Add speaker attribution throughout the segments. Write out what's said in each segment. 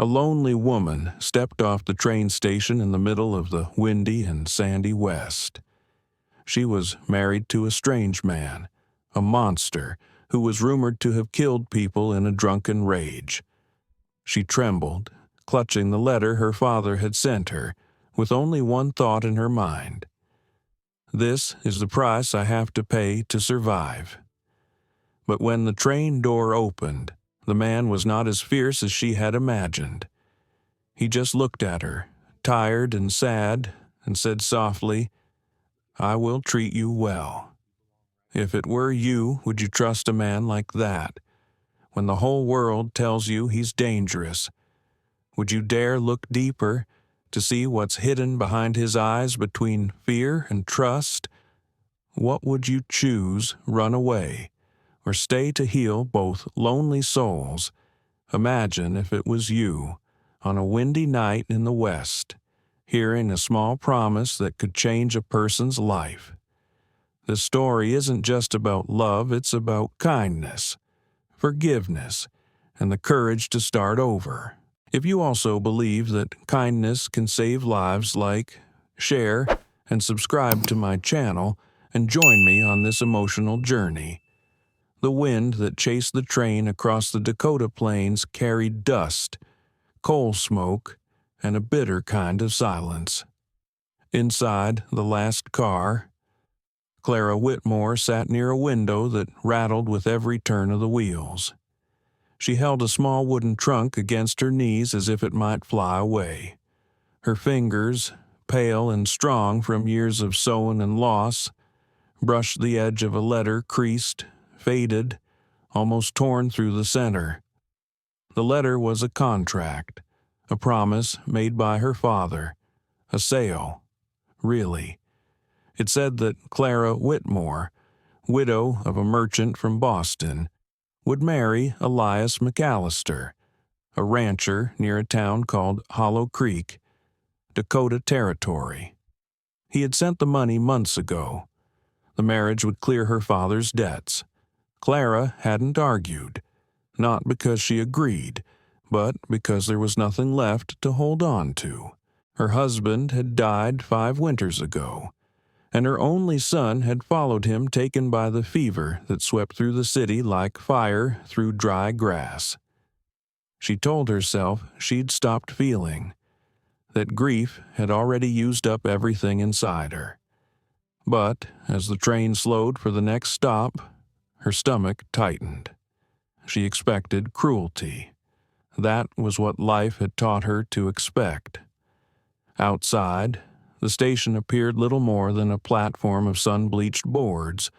Speaker 1: A lonely woman stepped off the train station in the middle of the windy and sandy West. She was married to a strange man, a monster who was rumored to have killed people in a drunken rage. She trembled, clutching the letter her father had sent her, with only one thought in her mind. This is the price I have to pay to survive. But when the train door opened, the man was not as fierce as she had imagined. He just looked at her, tired and sad, and said softly, "I will treat you well." If it were you, would you trust a man like that? When the whole world tells you he's dangerous, would you dare look deeper to see what's hidden behind his eyes between fear and trust? What would you choose, run away, or stay to heal both lonely souls? Imagine if it was you, on a windy night in the West, hearing a small promise that could change a person's life. This story isn't just about love, it's about kindness, forgiveness, and the courage to start over. If you also believe that kindness can save lives, share, and subscribe to my channel, and join me on this emotional journey. The wind that chased the train across the Dakota plains carried dust, coal smoke, and a bitter kind of silence. Inside the last car, Clara Whitmore sat near a window that rattled with every turn of the wheels. She held a small wooden trunk against her knees as if it might fly away. Her fingers, pale and strong from years of sewing and loss, brushed the edge of a letter creased, faded, almost torn through the center. The letter was a contract, a promise made by her father, a sale, really. It said that Clara Whitmore, widow of a merchant from Boston, would marry Elias McAllister, a rancher near a town called Hollow Creek, Dakota Territory. He had sent the money months ago. The marriage would clear her father's debts. Clara hadn't argued, not because she agreed, but because there was nothing left to hold on to. Her husband had died 5 winters ago, and her only son had followed him, taken by the fever that swept through the city like fire through dry grass. She told herself she'd stopped feeling, that grief had already used up everything inside her. But as the train slowed for the next stop, her stomach tightened. She expected cruelty. That was what life had taught her to expect. Outside, the station appeared little more than a platform of sun-bleached boards,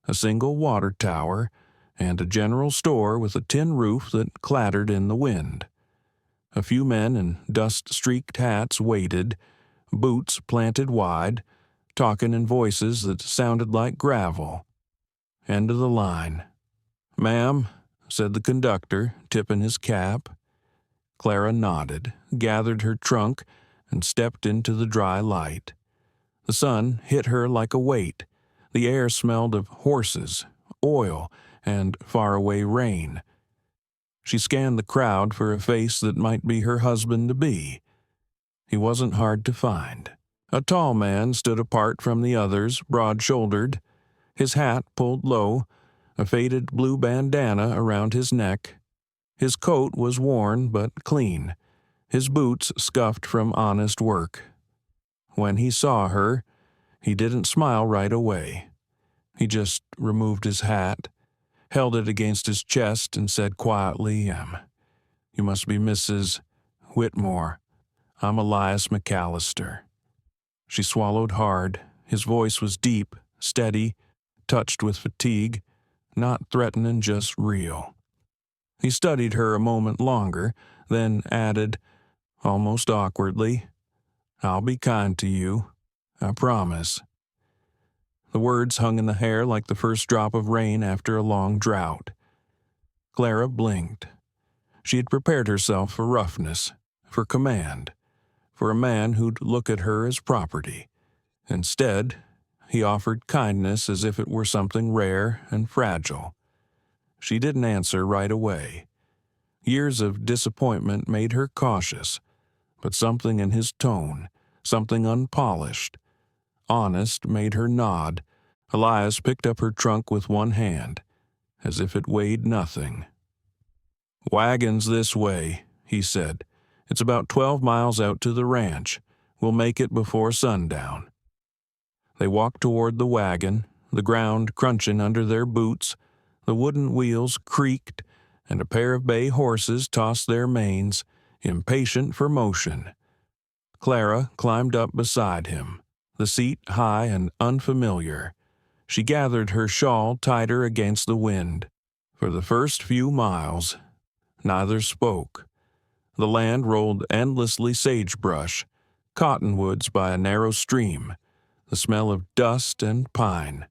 Speaker 1: a single water tower, and a general store with a tin roof that clattered in the wind. A few men in dust-streaked hats waited, boots planted wide, talking in voices that sounded like gravel. End of the line. "Ma'am," said the conductor, tipping his cap. Clara nodded, gathered her trunk, and stepped into the dry light. The sun hit her like a weight. The air smelled of horses, oil, and faraway rain. She scanned the crowd for a face that might be her husband-to-be. He wasn't hard to find. A tall man stood apart from the others, broad-shouldered, his hat pulled low, a faded blue bandana around his neck. His coat was worn but clean, his boots scuffed from honest work. When he saw her, he didn't smile right away. He just removed his hat, held it against his chest, and said quietly, "You must be Mrs. Whitmore. I'm Elias McAllister." She swallowed hard. His voice was deep, steady, touched with fatigue, not threatening, just real. He studied her a moment longer, then added, almost awkwardly, "I'll be kind to you. I promise." The words hung in the air like the first drop of rain after a long drought. Clara blinked. She had prepared herself for roughness, for command, for a man who'd look at her as property. Instead, he offered kindness as if it were something rare and fragile. She didn't answer right away. Years of disappointment made her cautious, but something in his tone, something unpolished, honest, made her nod. Elias picked up her trunk with one hand, as if it weighed nothing. "Wagon's this way," he said. "It's about 12 miles out to the ranch. We'll make it before sundown." They walked toward the wagon, the ground crunching under their boots, the wooden wheels creaked, and a pair of bay horses tossed their manes, impatient for motion. Clara climbed up beside him, the seat high and unfamiliar. She gathered her shawl tighter against the wind. For the first few miles, neither spoke. The land rolled endlessly sagebrush, cottonwoods by a narrow stream, the smell of dust and pine.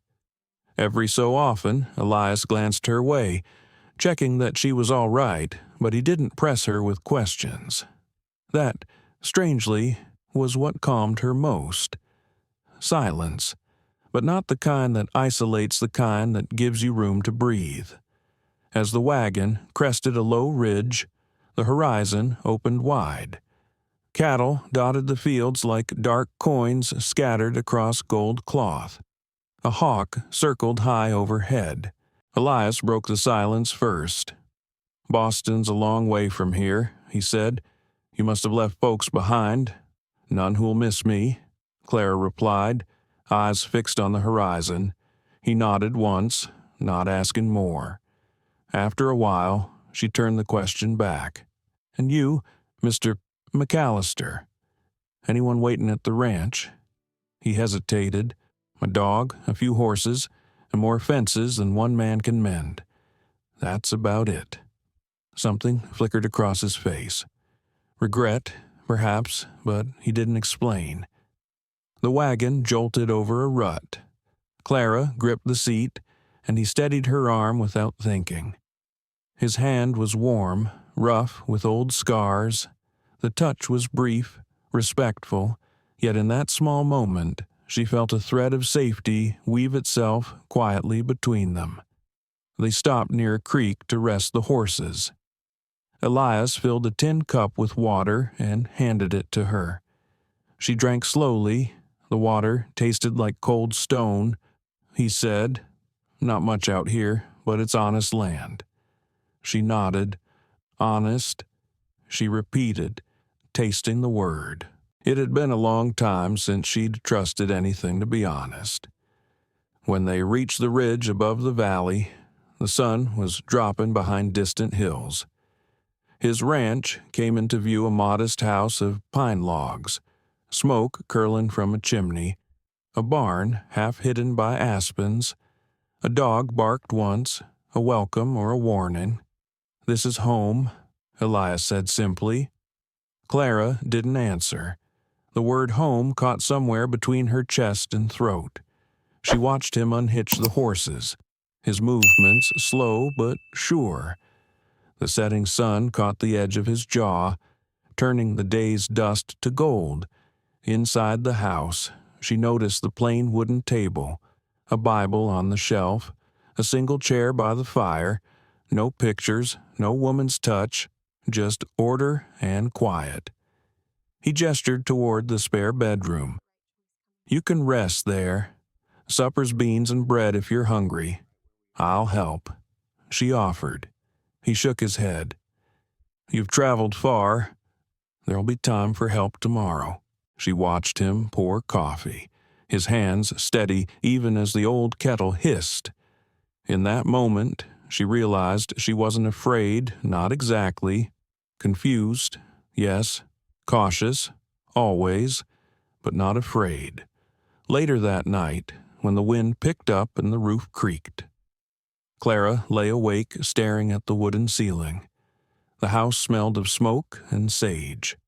Speaker 1: Every so often, Elias glanced her way, checking that she was all right, but he didn't press her with questions. That, strangely, was what calmed her most. Silence, but not the kind that isolates, the kind that gives you room to breathe. As the wagon crested a low ridge, the horizon opened wide. Cattle dotted the fields like dark coins scattered across gold cloth. A hawk circled high overhead. Elias broke the silence first. "Boston's a long way from here," he said. "You must have left folks behind." "None who'll miss me," Clara replied, eyes fixed on the horizon. He nodded once, not asking more. After a while, she turned the question back. "And you, Mr. McAllister? Anyone waiting at the ranch?" He hesitated. "A dog, a few horses, and more fences than one man can mend. That's about it." Something flickered across his face. Regret, perhaps, but he didn't explain. The wagon jolted over a rut. Clara gripped the seat, and he steadied her arm without thinking. His hand was warm, rough with old scars. The touch was brief, respectful, yet in that small moment she felt a thread of safety weave itself quietly between them. They stopped near a creek to rest the horses. Elias filled a tin cup with water and handed it to her. She drank slowly. The water tasted like cold stone. He said, "Not much out here, but it's honest land." She nodded. "Honest," she repeated, tasting the word. It had been a long time since she'd trusted anything to be honest. When they reached the ridge above the valley, the sun was dropping behind distant hills. His ranch came into view, a modest house of pine logs, smoke curling from a chimney, a barn half hidden by aspens. A dog barked once, a welcome or a warning. "This is home," Elias said simply. Clara didn't answer. The word home caught somewhere between her chest and throat. She watched him unhitch the horses, his movements slow but sure. The setting sun caught the edge of his jaw, turning the day's dust to gold. Inside the house, she noticed the plain wooden table, a Bible on the shelf, a single chair by the fire, no pictures, no woman's touch, just order and quiet. He gestured toward the spare bedroom. "You can rest there. Supper's beans and bread if you're hungry. I'll help," she offered. He shook his head. "You've traveled far. There'll be time for help tomorrow." She watched him pour coffee, his hands steady even as the old kettle hissed. In that moment, she realized she wasn't afraid, not exactly. Confused, yes. Cautious, always, but not afraid. Later that night, when the wind picked up and the roof creaked, Clara lay awake staring at the wooden ceiling. The house smelled of smoke and sage.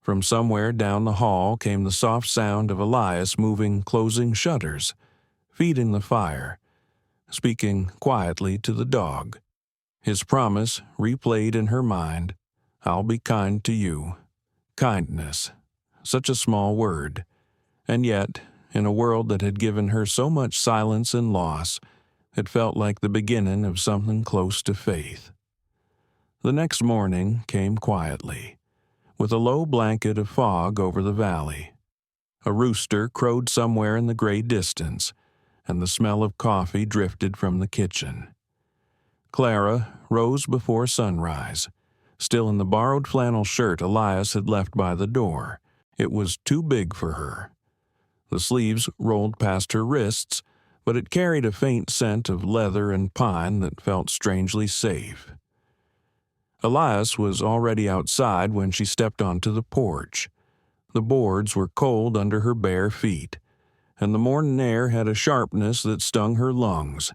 Speaker 1: From somewhere down the hall came the soft sound of Elias moving closing shutters, feeding the fire, speaking quietly to the dog. His promise replayed in her mind, "I'll be kind to you." Kindness, such a small word, and yet, in a world that had given her so much silence and loss, it felt like the beginning of something close to faith. The next morning came quietly, with a low blanket of fog over the valley. A rooster crowed somewhere in the gray distance, and the smell of coffee drifted from the kitchen. Clara rose before sunrise, still in the borrowed flannel shirt Elias had left by the door. It was too big for her. The sleeves rolled past her wrists, but it carried a faint scent of leather and pine that felt strangely safe. Elias was already outside when she stepped onto the porch. The boards were cold under her bare feet, and the morning air had a sharpness that stung her lungs.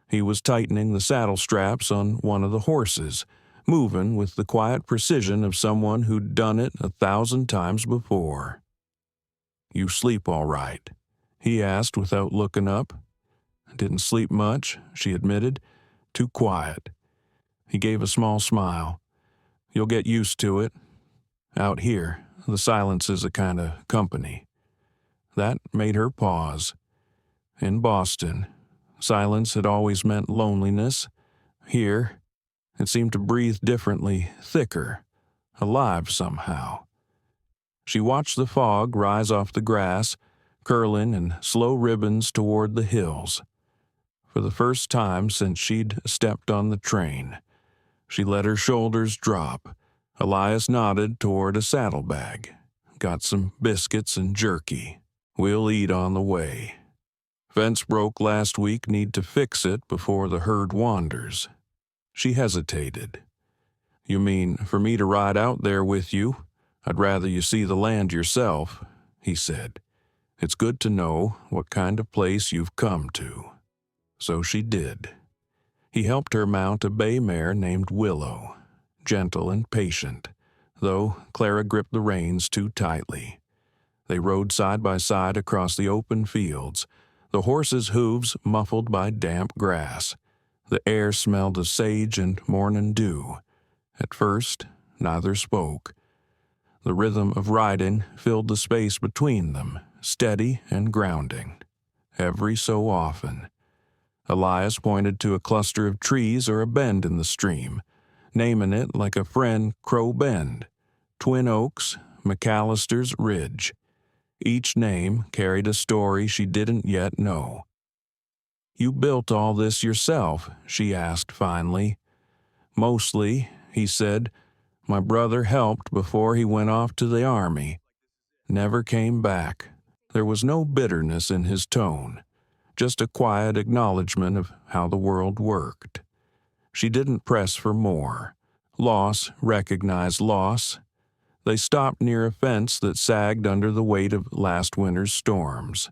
Speaker 1: He was tightening the saddle straps on one of the horses, moving with the quiet precision of someone who'd done it 1,000 times before. "You sleep all right?" he asked without looking up. "I didn't sleep much," she admitted. "Too quiet." He gave a small smile. "You'll get used to it. Out here, the silence is a kind of company." That made her pause. In Boston, silence had always meant loneliness. Here, it seemed to breathe differently, thicker, alive somehow. She watched the fog rise off the grass, curling in slow ribbons toward the hills. For the first time since she'd stepped on the train, she let her shoulders drop. Elias nodded toward a saddlebag. "Got some biscuits and jerky. We'll eat on the way. Fence broke last week, need to fix it before the herd wanders." She hesitated. "You mean for me to ride out there with you? I'd rather you see the land yourself," he said. "It's good to know what kind of place you've come to." So she did. He helped her mount a bay mare named Willow, gentle and patient, though Clara gripped the reins too tightly. They rode side by side across the open fields, the horses' hooves muffled by damp grass. The air smelled of sage and morning dew. At first, neither spoke. The rhythm of riding filled the space between them, steady and grounding. Every so often, Elias pointed to a cluster of trees or a bend in the stream, naming it like a friend Crow Bend, Twin Oaks, McAllister's Ridge. Each name carried a story she didn't yet know. "You built all this yourself?" she asked finally. "Mostly," he said. "My brother helped before he went off to the army. Never came back." There was no bitterness in his tone, just a quiet acknowledgement of how the world worked. She didn't press for more. Loss recognized loss. They stopped near a fence that sagged under the weight of last winter's storms.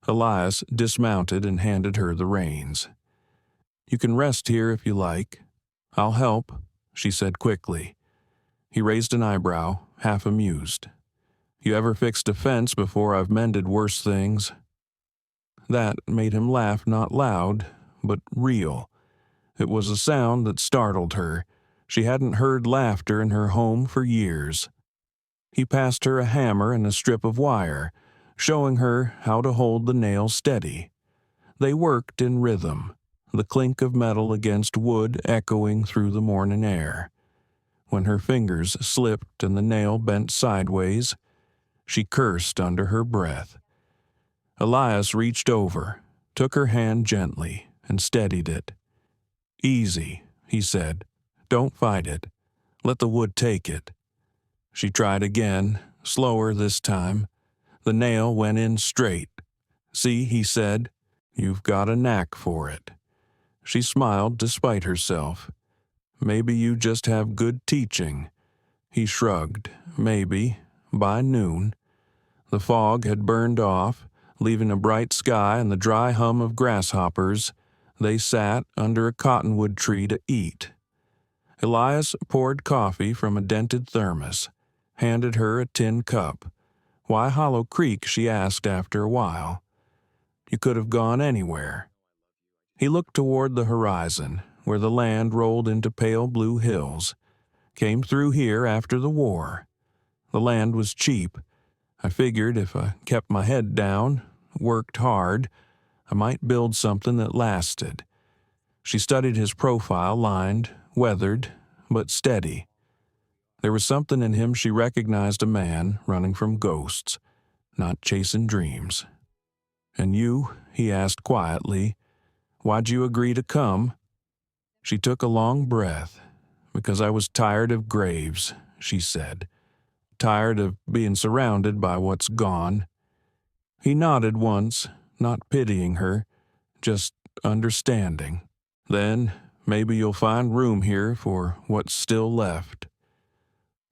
Speaker 1: Elias dismounted and handed her the reins. "You can rest here if you like." "I'll help," she said quickly. He raised an eyebrow, half amused. "You ever fixed a fence before I've mended worse things?" That made him laugh, not loud, but real. It was a sound that startled her. She hadn't heard laughter in her home for years. He passed her a hammer and a strip of wire, showing her how to hold the nail steady. They worked in rhythm, the clink of metal against wood echoing through the morning air. When her fingers slipped and the nail bent sideways, she cursed under her breath. Elias reached over, took her hand gently, and steadied it. "Easy," he said. "Don't fight it. Let the wood take it." She tried again, slower this time. The nail went in straight. "See," he said, "you've got a knack for it." She smiled despite herself. "Maybe you just have good teaching." He shrugged. "Maybe. By noon." The fog had burned off, leaving a bright sky and the dry hum of grasshoppers. They sat under a cottonwood tree to eat. Elias poured coffee from a dented thermos, handed her a tin cup. "Why Hollow Creek?" she asked after a while. "You could have gone anywhere." He looked toward the horizon, where the land rolled into pale blue hills. "Came through here after the war. The land was cheap. I figured if I kept my head down, worked hard, I might build something that lasted." She studied his profile, lined, weathered, but steady. There was something in him she recognized a man running from ghosts, not chasing dreams. "And you?" he asked quietly. "Why'd you agree to come?" She took a long breath. "Because I was tired of graves," she said. "Tired of being surrounded by what's gone." He nodded once, not pitying her, just understanding. "Then maybe you'll find room here for what's still left."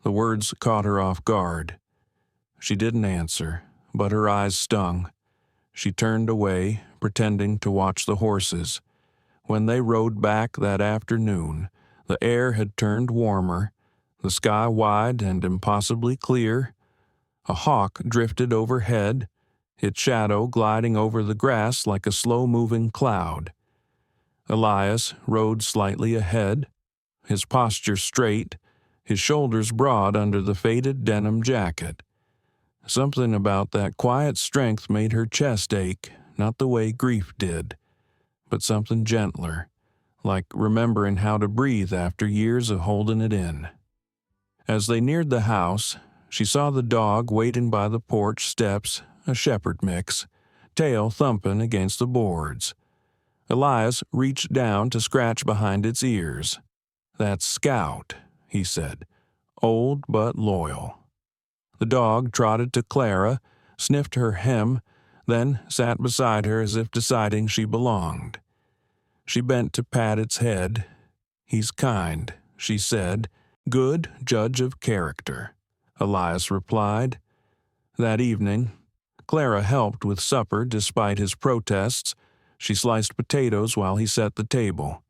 Speaker 1: The words caught her off guard. She didn't answer, but her eyes stung. She turned away, pretending to watch the horses. When they rode back that afternoon, the air had turned warmer, the sky wide and impossibly clear. A hawk drifted overhead, its shadow gliding over the grass like a slow-moving cloud. Elias rode slightly ahead, his posture straight, his shoulders broad under the faded denim jacket. Something about that quiet strength made her chest ache, not the way grief did, but something gentler, like remembering how to breathe after years of holding it in. As they neared the house, she saw the dog waiting by the porch steps, a shepherd mix, tail thumping against the boards. Elias reached down to scratch behind its ears. "That's Scout," he said, "old but loyal." The dog trotted to Clara, sniffed her hem, then sat beside her as if deciding she belonged. She bent to pat its head. "He's kind," she said. "Good judge of character," Elias replied. That evening, Clara helped with supper despite his protests. She sliced potatoes while he set the table.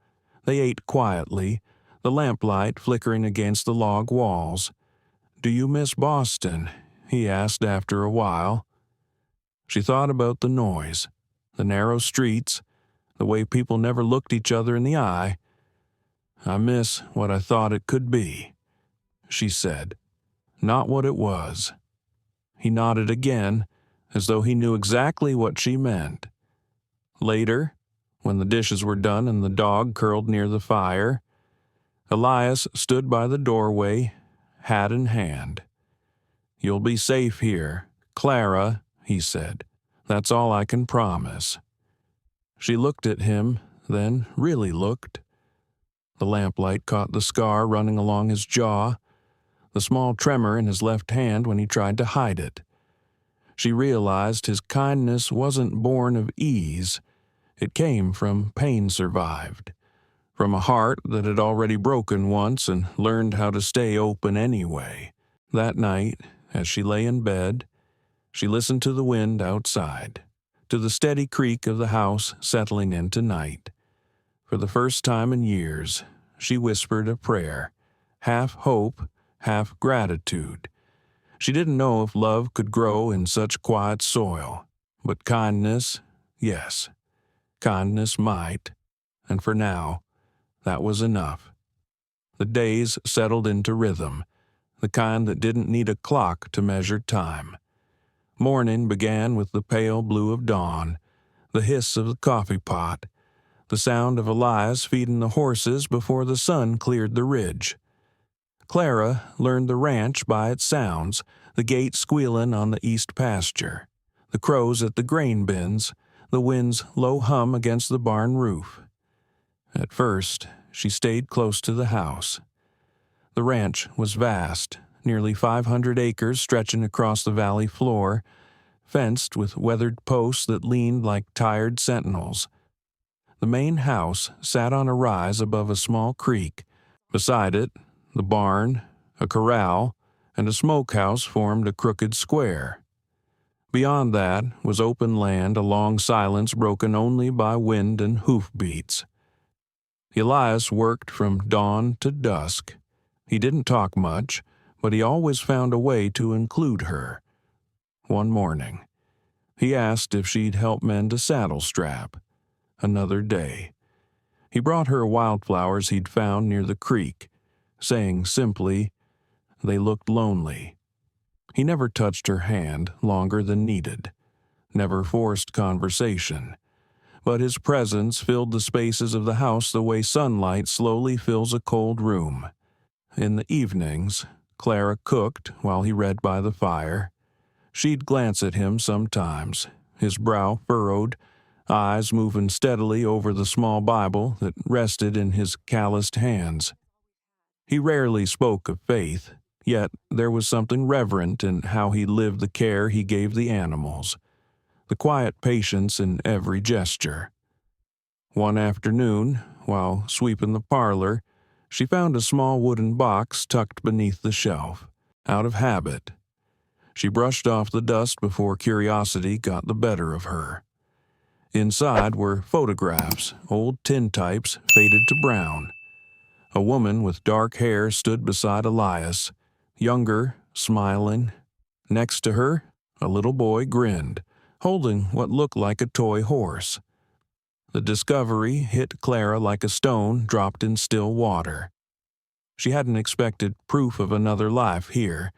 Speaker 1: They ate quietly, the lamplight flickering against the log walls. "Do you miss Boston?" he asked after a while. She thought about the noise, the narrow streets, the way people never looked each other in the eye. "I miss what I thought it could be," she said, "not what it was." He nodded again, as though he knew exactly what she meant. Later, when the dishes were done and the dog curled near the fire, Elias stood by the doorway, hat in hand. "You'll be safe here, Clara," he said. "That's all I can promise." She looked at him, then really looked. The lamplight caught the scar running along his jaw, the small tremor in his left hand when he tried to hide it. She realized his kindness wasn't born of ease. It came from pain survived, from a heart that had already broken once and learned how to stay open anyway. That night, as she lay in bed, she listened to the wind outside, to the steady creak of the house settling into night. For the first time in years, she whispered a prayer, half hope, half gratitude. She didn't know if love could grow in such quiet soil, but kindness, yes, kindness might, and for now, that was enough. The days settled into rhythm, the kind that didn't need a clock to measure time. Morning began with the pale blue of dawn, the hiss of the coffee pot, the sound of Elias feeding the horses before the sun cleared the ridge. Clara learned the ranch by its sounds, the gate squealing on the east pasture, the crows at the grain bins, the wind's low hum against the barn roof. At first, she stayed close to the house. The ranch was vast, nearly 500 acres stretching across the valley floor, fenced with weathered posts that leaned like tired sentinels. The main house sat on a rise above a small creek. Beside it, the barn, a corral, and a smokehouse formed a crooked square. Beyond that was open land, a long silence broken only by wind and hoofbeats. Elias worked from dawn to dusk. He didn't talk much, but he always found a way to include her. One morning, he asked if she'd help mend a saddle strap. Another day, he brought her wildflowers he'd found near the creek, saying simply, "They looked lonely." He never touched her hand longer than needed, never forced conversation, but his presence filled the spaces of the house the way sunlight slowly fills a cold room. In the evenings, Clara cooked while he read by the fire. She'd glance at him sometimes, his brow furrowed, eyes moving steadily over the small Bible that rested in his calloused hands. He rarely spoke of faith, yet there was something reverent in how he lived the care he gave the animals, the quiet patience in every gesture. One afternoon, while sweeping the parlor, she found a small wooden box tucked beneath the shelf. Out of habit, she brushed off the dust before curiosity got the better of her. Inside were photographs, old tintypes faded to brown. A woman with dark hair stood beside Elias, younger, smiling. Next to her, a little boy grinned, holding what looked like a toy horse. The discovery hit Clara like a stone dropped in still water. She hadn't expected proof of another life here,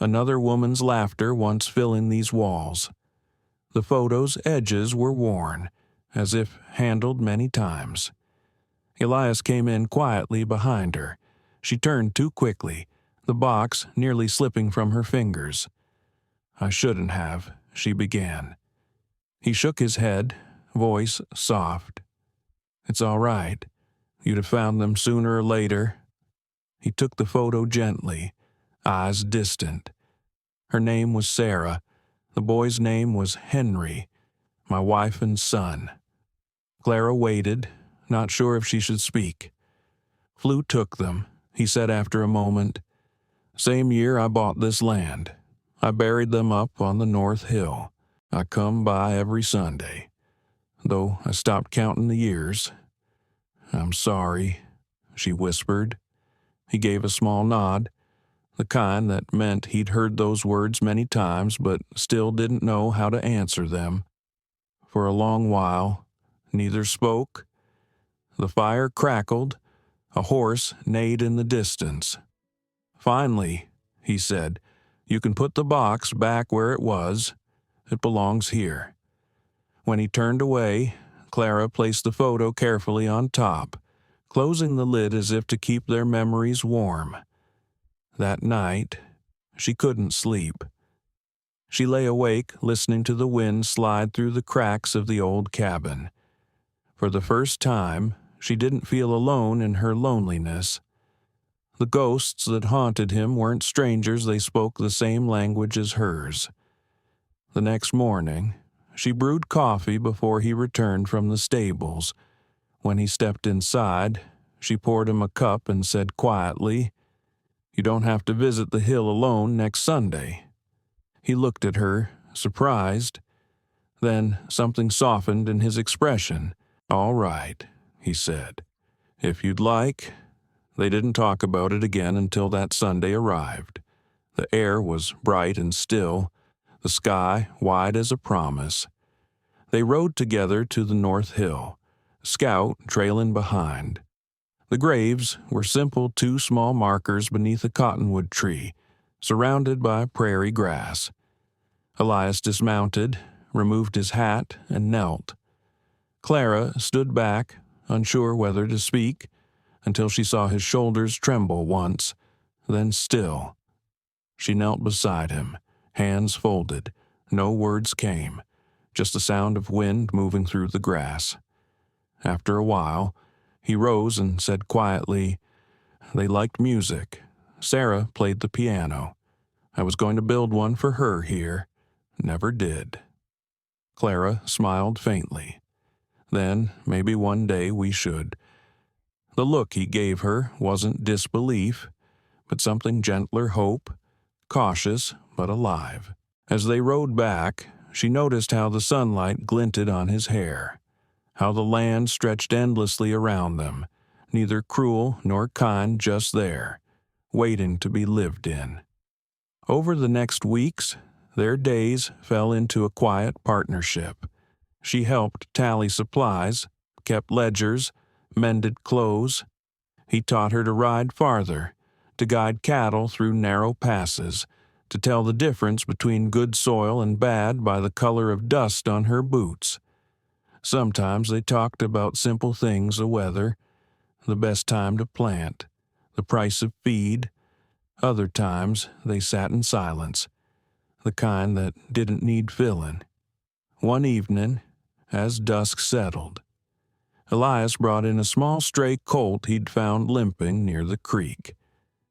Speaker 1: another woman's laughter once filling these walls. The photo's edges were worn, as if handled many times. Elias came in quietly behind her. She turned too quickly, the box nearly slipping from her fingers. "I shouldn't have," she began. He shook his head, voice soft. "It's all right. You'd have found them sooner or later." He took the photo gently, eyes distant. Her name was Sarah. The boy's name was Henry, my wife and son. Clara waited, not sure if she should speak. "Flu took them," he said after a moment. "Same year I bought this land. I buried them up on the North Hill. I come by every Sunday, though I stopped counting the years. I'm sorry," she whispered. He gave a small nod, the kind that meant he'd heard those words many times but still didn't know how to answer them. For a long while, neither spoke. The fire crackled. A horse neighed in the distance. "Finally," he said, "you can put the box back where it was. It belongs here." When he turned away, Clara placed the photo carefully on top, closing the lid as if to keep their memories warm. That night, she couldn't sleep. She lay awake listening to the wind slide through the cracks of the old cabin. For the first time, she didn't feel alone in her loneliness. The ghosts that haunted him weren't strangers, they spoke the same language as hers. The next morning, she brewed coffee before he returned from the stables. When he stepped inside, she poured him a cup and said quietly, "You don't have to visit the hill alone next Sunday." He looked at her, surprised. Then something softened in his expression. "All right," he said. "If you'd like." They didn't talk about it again until that Sunday arrived. The air was bright and still, the sky wide as a promise. They rode together to the North Hill, Scout trailing behind. The graves were simple two small markers beneath a cottonwood tree, surrounded by prairie grass. Elias dismounted, removed his hat, and knelt. Clara stood back, unsure whether to speak, until she saw his shoulders tremble once, then still. She knelt beside him, hands folded. No words came, just the sound of wind moving through the grass. After a while, he rose and said quietly, "They liked music. Sarah played the piano. I was going to build one for her here. Never did." Clara smiled faintly. "Then maybe one day we should." The look he gave her wasn't disbelief, but something gentler hope, cautious but alive. As they rode back, she noticed how the sunlight glinted on his hair, how the land stretched endlessly around them, neither cruel nor kind, just there, waiting to be lived in. Over the next weeks, their days fell into a quiet partnership. She helped tally supplies, kept ledgers, mended clothes. He taught her to ride farther, to guide cattle through narrow passes, to tell the difference between good soil and bad by the color of dust on her boots. Sometimes they talked about simple things, the weather, the best time to plant, the price of feed. Other times they sat in silence, the kind that didn't need filling. One evening, as dusk settled, Elias brought in a small stray colt he'd found limping near the creek.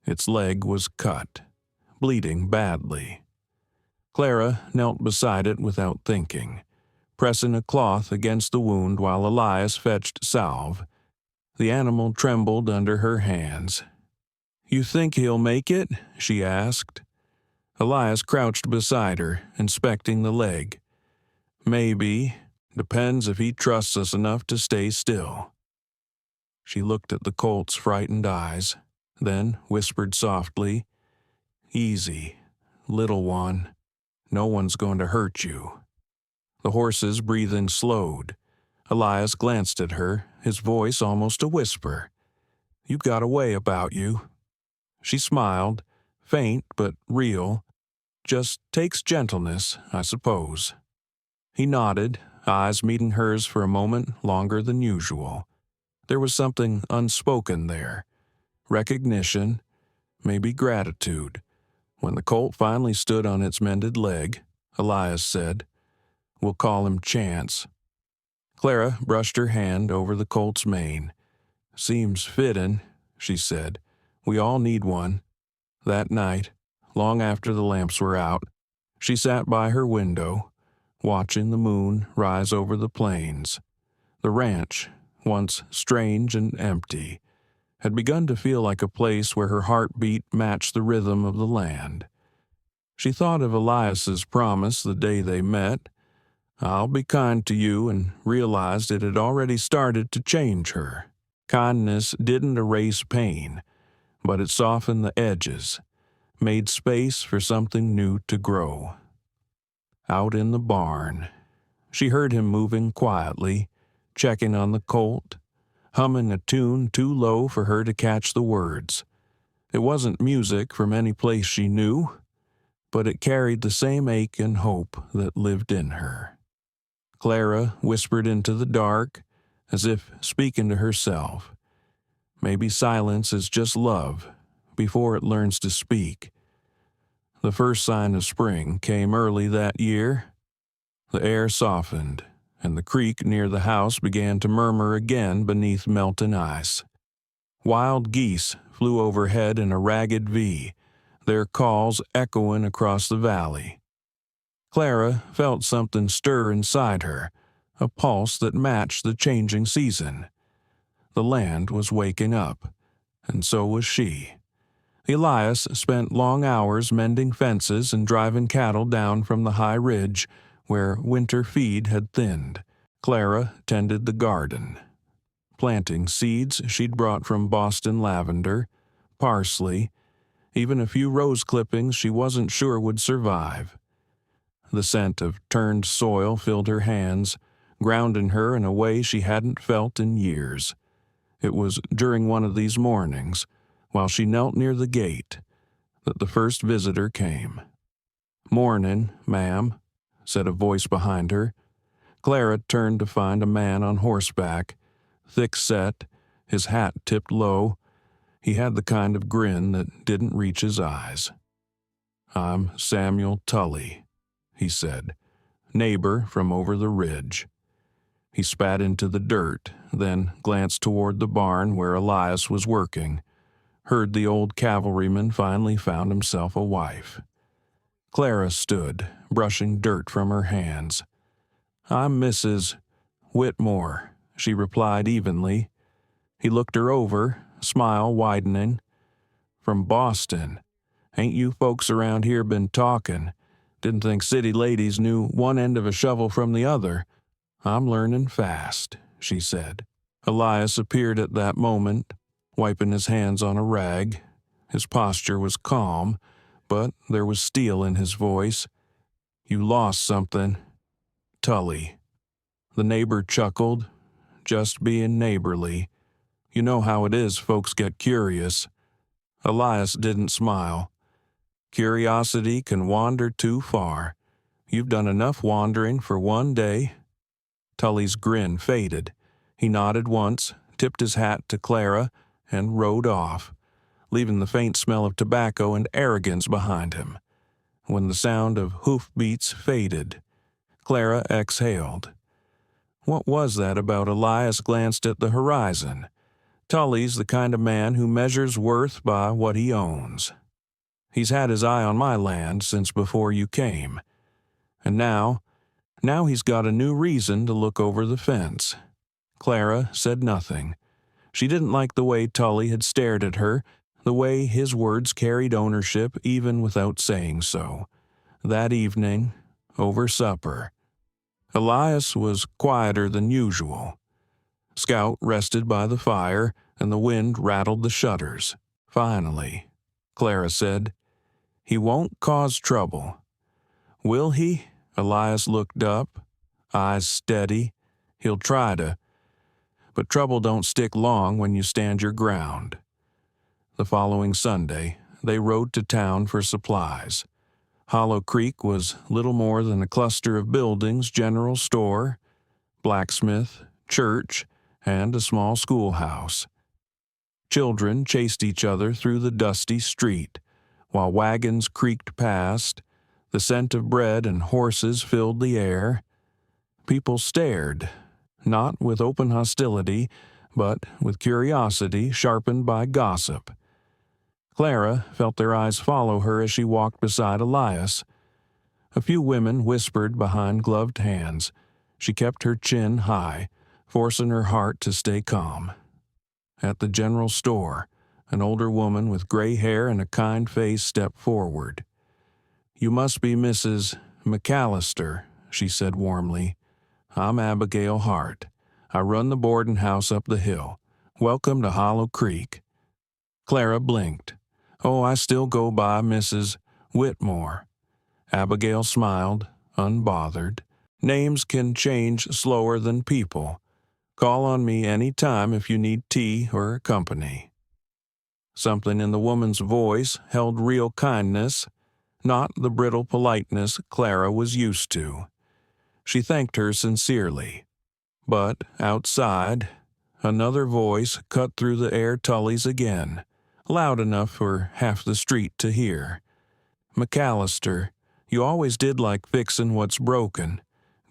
Speaker 1: Its leg was cut, bleeding badly. Clara knelt beside it without thinking, pressing a cloth against the wound while Elias fetched salve. The animal trembled under her hands. "You think he'll make it?" she asked. Elias crouched beside her, inspecting the leg. "Maybe. Depends if he trusts us enough to stay still." She looked at the colt's frightened eyes, then whispered softly, "Easy, little one. No one's going to hurt you." The horse's breathing slowed. Elias glanced at her, his voice almost a whisper. "You've got a way about you." She smiled, faint but real. "Just takes gentleness, I suppose." He nodded, eyes meeting hers for a moment longer than usual. There was something unspoken there. Recognition, maybe gratitude. When the colt finally stood on its mended leg, Elias said, "We'll call him Chance." Clara brushed her hand over the colt's mane. "Seems fitting," she said. "We all need one." That night, long after the lamps were out, she sat by her window, watching the moon rise over the plains. The ranch, once strange and empty, had begun to feel like a place where her heartbeat matched the rhythm of the land. She thought of Elias's promise the day they met, "I'll be kind to you," and realized it had already started to change her. Kindness didn't erase pain, but it softened the edges, made space for something new to grow. Out in the barn, she heard him moving quietly, checking on the colt, humming a tune too low for her to catch the words. It wasn't music from any place she knew, but it carried the same ache and hope that lived in her. Clara whispered into the dark, as if speaking to herself. Maybe silence is just love, before it learns to speak. The first sign of spring came early that year. The air softened, and the creek near the house began to murmur again beneath melting ice. Wild geese flew overhead in a ragged V, their calls echoing across the valley. Clara felt something stir inside her, a pulse that matched the changing season. The land was waking up, and so was she. Elias spent long hours mending fences and driving cattle down from the high ridge where winter feed had thinned. Clara tended the garden, planting seeds she'd brought from Boston lavender, parsley, even a few rose clippings she wasn't sure would survive. The scent of turned soil filled her hands, grounding her in a way she hadn't felt in years. It was during one of these mornings, while she knelt near the gate, that the first visitor came. "Morning, ma'am," said a voice behind her. Clara turned to find a man on horseback, thick-set, his hat tipped low. He had the kind of grin that didn't reach his eyes. "I'm Samuel Tully," he said, "neighbor from over the ridge." He spat into the dirt, then glanced toward the barn where Elias was working. Heard the old cavalryman finally found himself a wife. Clara stood, brushing dirt from her hands. "I'm Mrs. Whitmore," she replied evenly. He looked her over, smile widening. "From Boston. Ain't you folks around here been talking? Didn't think city ladies knew one end of a shovel from the other. I'm learning fast," she said. Elias appeared at that moment, wiping his hands on a rag. His posture was calm, but there was steel in his voice. "You lost something." "Tully." The neighbor chuckled, just being neighborly. "You know how it is, folks get curious." Elias didn't smile. "Curiosity can wander too far. You've done enough wandering for one day." Tully's grin faded. He nodded once, tipped his hat to Clara, and rode off. leaving the faint smell of tobacco and arrogance behind him. When the sound of hoofbeats faded, Clara exhaled. What was that about Elias glanced at the horizon? Tully's the kind of man who measures worth by what he owns. He's had his eye on my land since before you came. And now he's got a new reason to look over the fence. Clara said nothing. She didn't like the way Tully had stared at her, the way his words carried ownership even without saying so. That evening, over supper, Elias was quieter than usual. Scout rested by the fire, and the wind rattled the shutters. Finally, Clara said, "He won't cause trouble." "Will he?" Elias looked up, eyes steady. "He'll try to. But trouble don't stick long when you stand your ground." The following Sunday, they rode to town for supplies. Hollow Creek was little more than a cluster of buildings, general store, blacksmith, church, and a small schoolhouse. Children chased each other through the dusty street, while wagons creaked past. The scent of bread and horses filled the air. People stared, not with open hostility, but with curiosity sharpened by gossip. Clara felt their eyes follow her as she walked beside Elias. A few women whispered behind gloved hands. She kept her chin high, forcing her heart to stay calm. At the general store, an older woman with gray hair and a kind face stepped forward. "You must be Mrs. McAllister," she said warmly. "I'm Abigail Hart. I run the boarding house up the hill. Welcome to Hollow Creek." Clara blinked. "Oh, I still go by Mrs. Whitmore." Abigail smiled, unbothered. "Names can change slower than people. Call on me any time if you need tea or company." Something in the woman's voice held real kindness, not the brittle politeness Clara was used to. She thanked her sincerely. But outside, another voice cut through the air Tully's again, loud enough for half the street to hear. "McAllister, you always did like fixin' what's broken.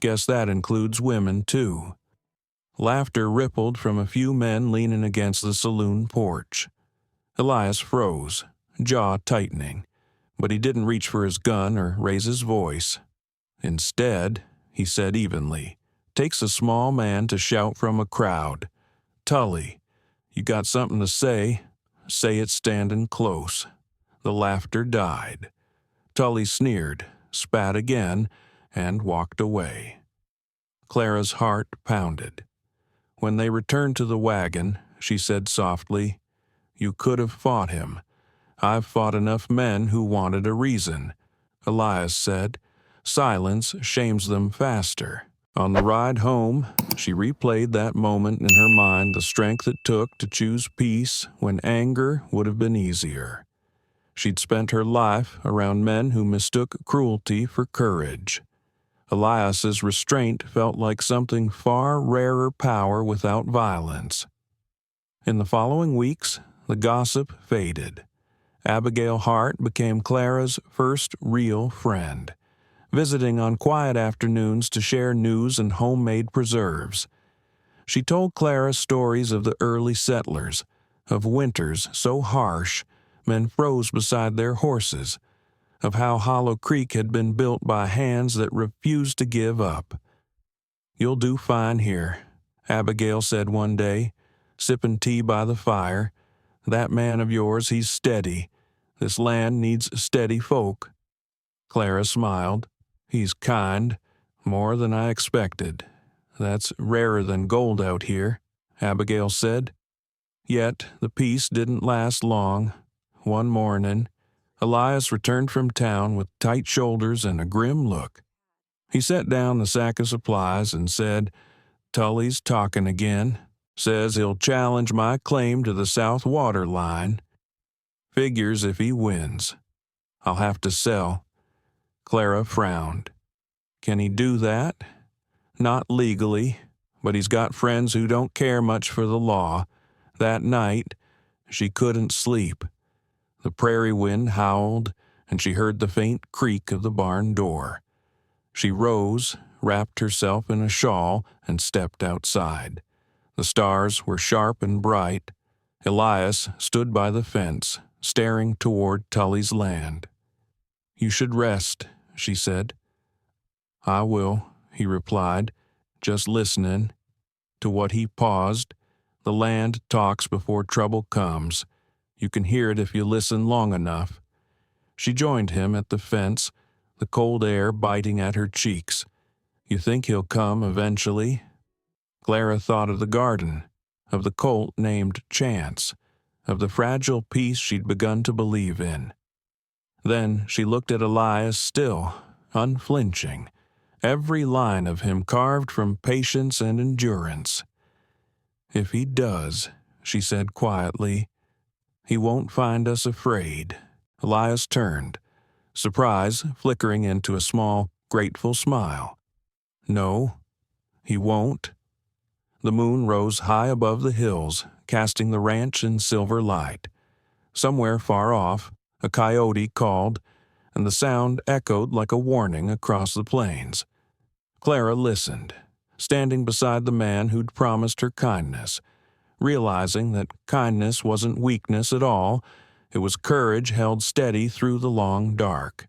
Speaker 1: Guess that includes women, too." Laughter rippled from a few men leaning against the saloon porch. Elias froze, jaw tightening, but he didn't reach for his gun or raise his voice. Instead, he said evenly, "Takes a small man to shout from a crowd. Tully, you got something to say? Say it standing close." The laughter died. Tully sneered, spat again, and walked away. Clara's heart pounded. When they returned to the wagon, she said softly, "You could have fought him. I've fought enough men who wanted a reason." Elias said, "Silence shames them faster." On the ride home, she replayed that moment in her mind, the strength it took to choose peace when anger would have been easier. She'd spent her life around men who mistook cruelty for courage. Elias's restraint felt like something far rarer power without violence. In the following weeks, the gossip faded. Abigail Hart became Clara's first real friend, visiting on quiet afternoons to share news and homemade preserves. She told Clara stories of the early settlers, of winters so harsh men froze beside their horses, of how Hollow Creek had been built by hands that refused to give up. "You'll do fine here," Abigail said one day, sipping tea by the fire. "That man of yours, he's steady. This land needs steady folk." Clara smiled. "He's kind, more than I expected. That's rarer than gold out here," Abigail said. Yet the peace didn't last long. One morning, Elias returned from town with tight shoulders and a grim look. He set down the sack of supplies and said, "Tully's talking again. Says he'll challenge my claim to the South Water Line. Figures if he wins. I'll have to sell." Clara frowned. "Can he do that?" "Not legally, but he's got friends who don't care much for the law. That night, she couldn't sleep. The prairie wind howled, and she heard the faint creak of the barn door. She rose, wrapped herself in a shawl, and stepped outside. The stars were sharp and bright. Elias stood by the fence, staring toward Tully's land. "You should rest," she said. "I will," he replied, just listening. To what he paused, "The land talks before trouble comes. You can hear it if you listen long enough." She joined him at the fence, the cold air biting at her cheeks. "You think he'll come eventually?" Clara thought of the garden, of the colt named Chance, of the fragile peace she'd begun to believe in. Then she looked at Elias still, unflinching, every line of him carved from patience and endurance. "If he does," she said quietly, "he won't find us afraid." Elias turned, surprise flickering into a small, grateful smile. "No, he won't." The moon rose high above the hills, casting the ranch in silver light. Somewhere far off, a coyote called, and the sound echoed like a warning across the plains. Clara listened, standing beside the man who'd promised her kindness, realizing that kindness wasn't weakness at all. It was courage held steady through the long dark.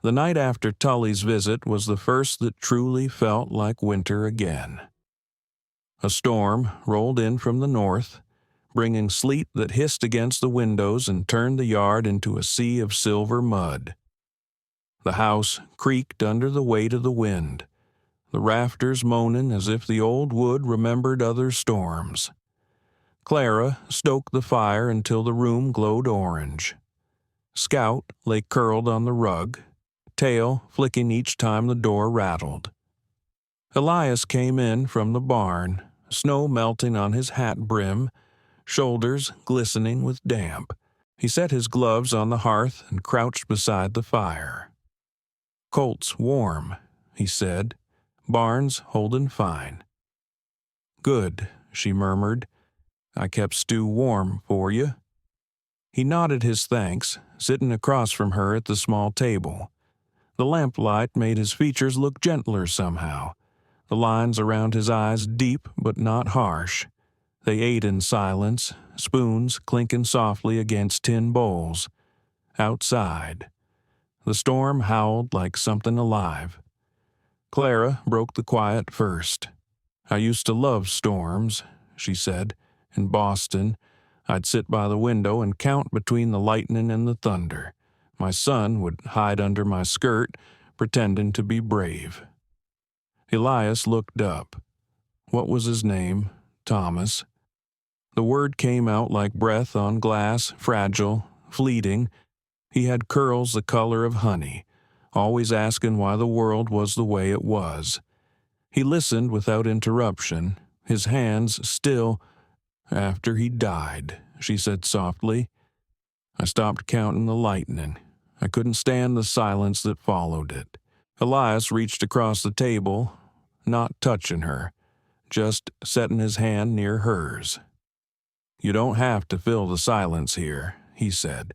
Speaker 1: The night after Tully's visit was the first that truly felt like winter again. A storm rolled in from the north, bringing sleet that hissed against the windows and turned the yard into a sea of silver mud. The house creaked under the weight of the wind, the rafters moaning as if the old wood remembered other storms. Clara stoked the fire until the room glowed orange. Scout lay curled on the rug, tail flicking each time the door rattled. Elias came in from the barn, snow melting on his hat brim, shoulders glistening with damp. He set his gloves on the hearth and crouched beside the fire. "Colt's warm," he said. "Barn's holding fine." "Good," she murmured. "I kept stew warm for you." He nodded his thanks, sitting across from her at the small table. The lamplight made his features look gentler somehow, the lines around his eyes deep but not harsh. They ate in silence, spoons clinking softly against tin bowls. Outside, the storm howled like something alive. Clara broke the quiet first. "I used to love storms," she said. "In Boston, I'd sit by the window and count between the lightning and the thunder. My son would hide under my skirt, pretending to be brave." Elias looked up. What was his name? Thomas. The word came out like breath on glass, fragile, fleeting. He had curls the color of honey, always asking why the world was the way it was. He listened without interruption, his hands still. "After he died," she said softly, "I stopped counting the lightning. I couldn't stand the silence that followed it." Elias reached across the table, not touching her, just setting his hand near hers. "You don't have to fill the silence here," he said.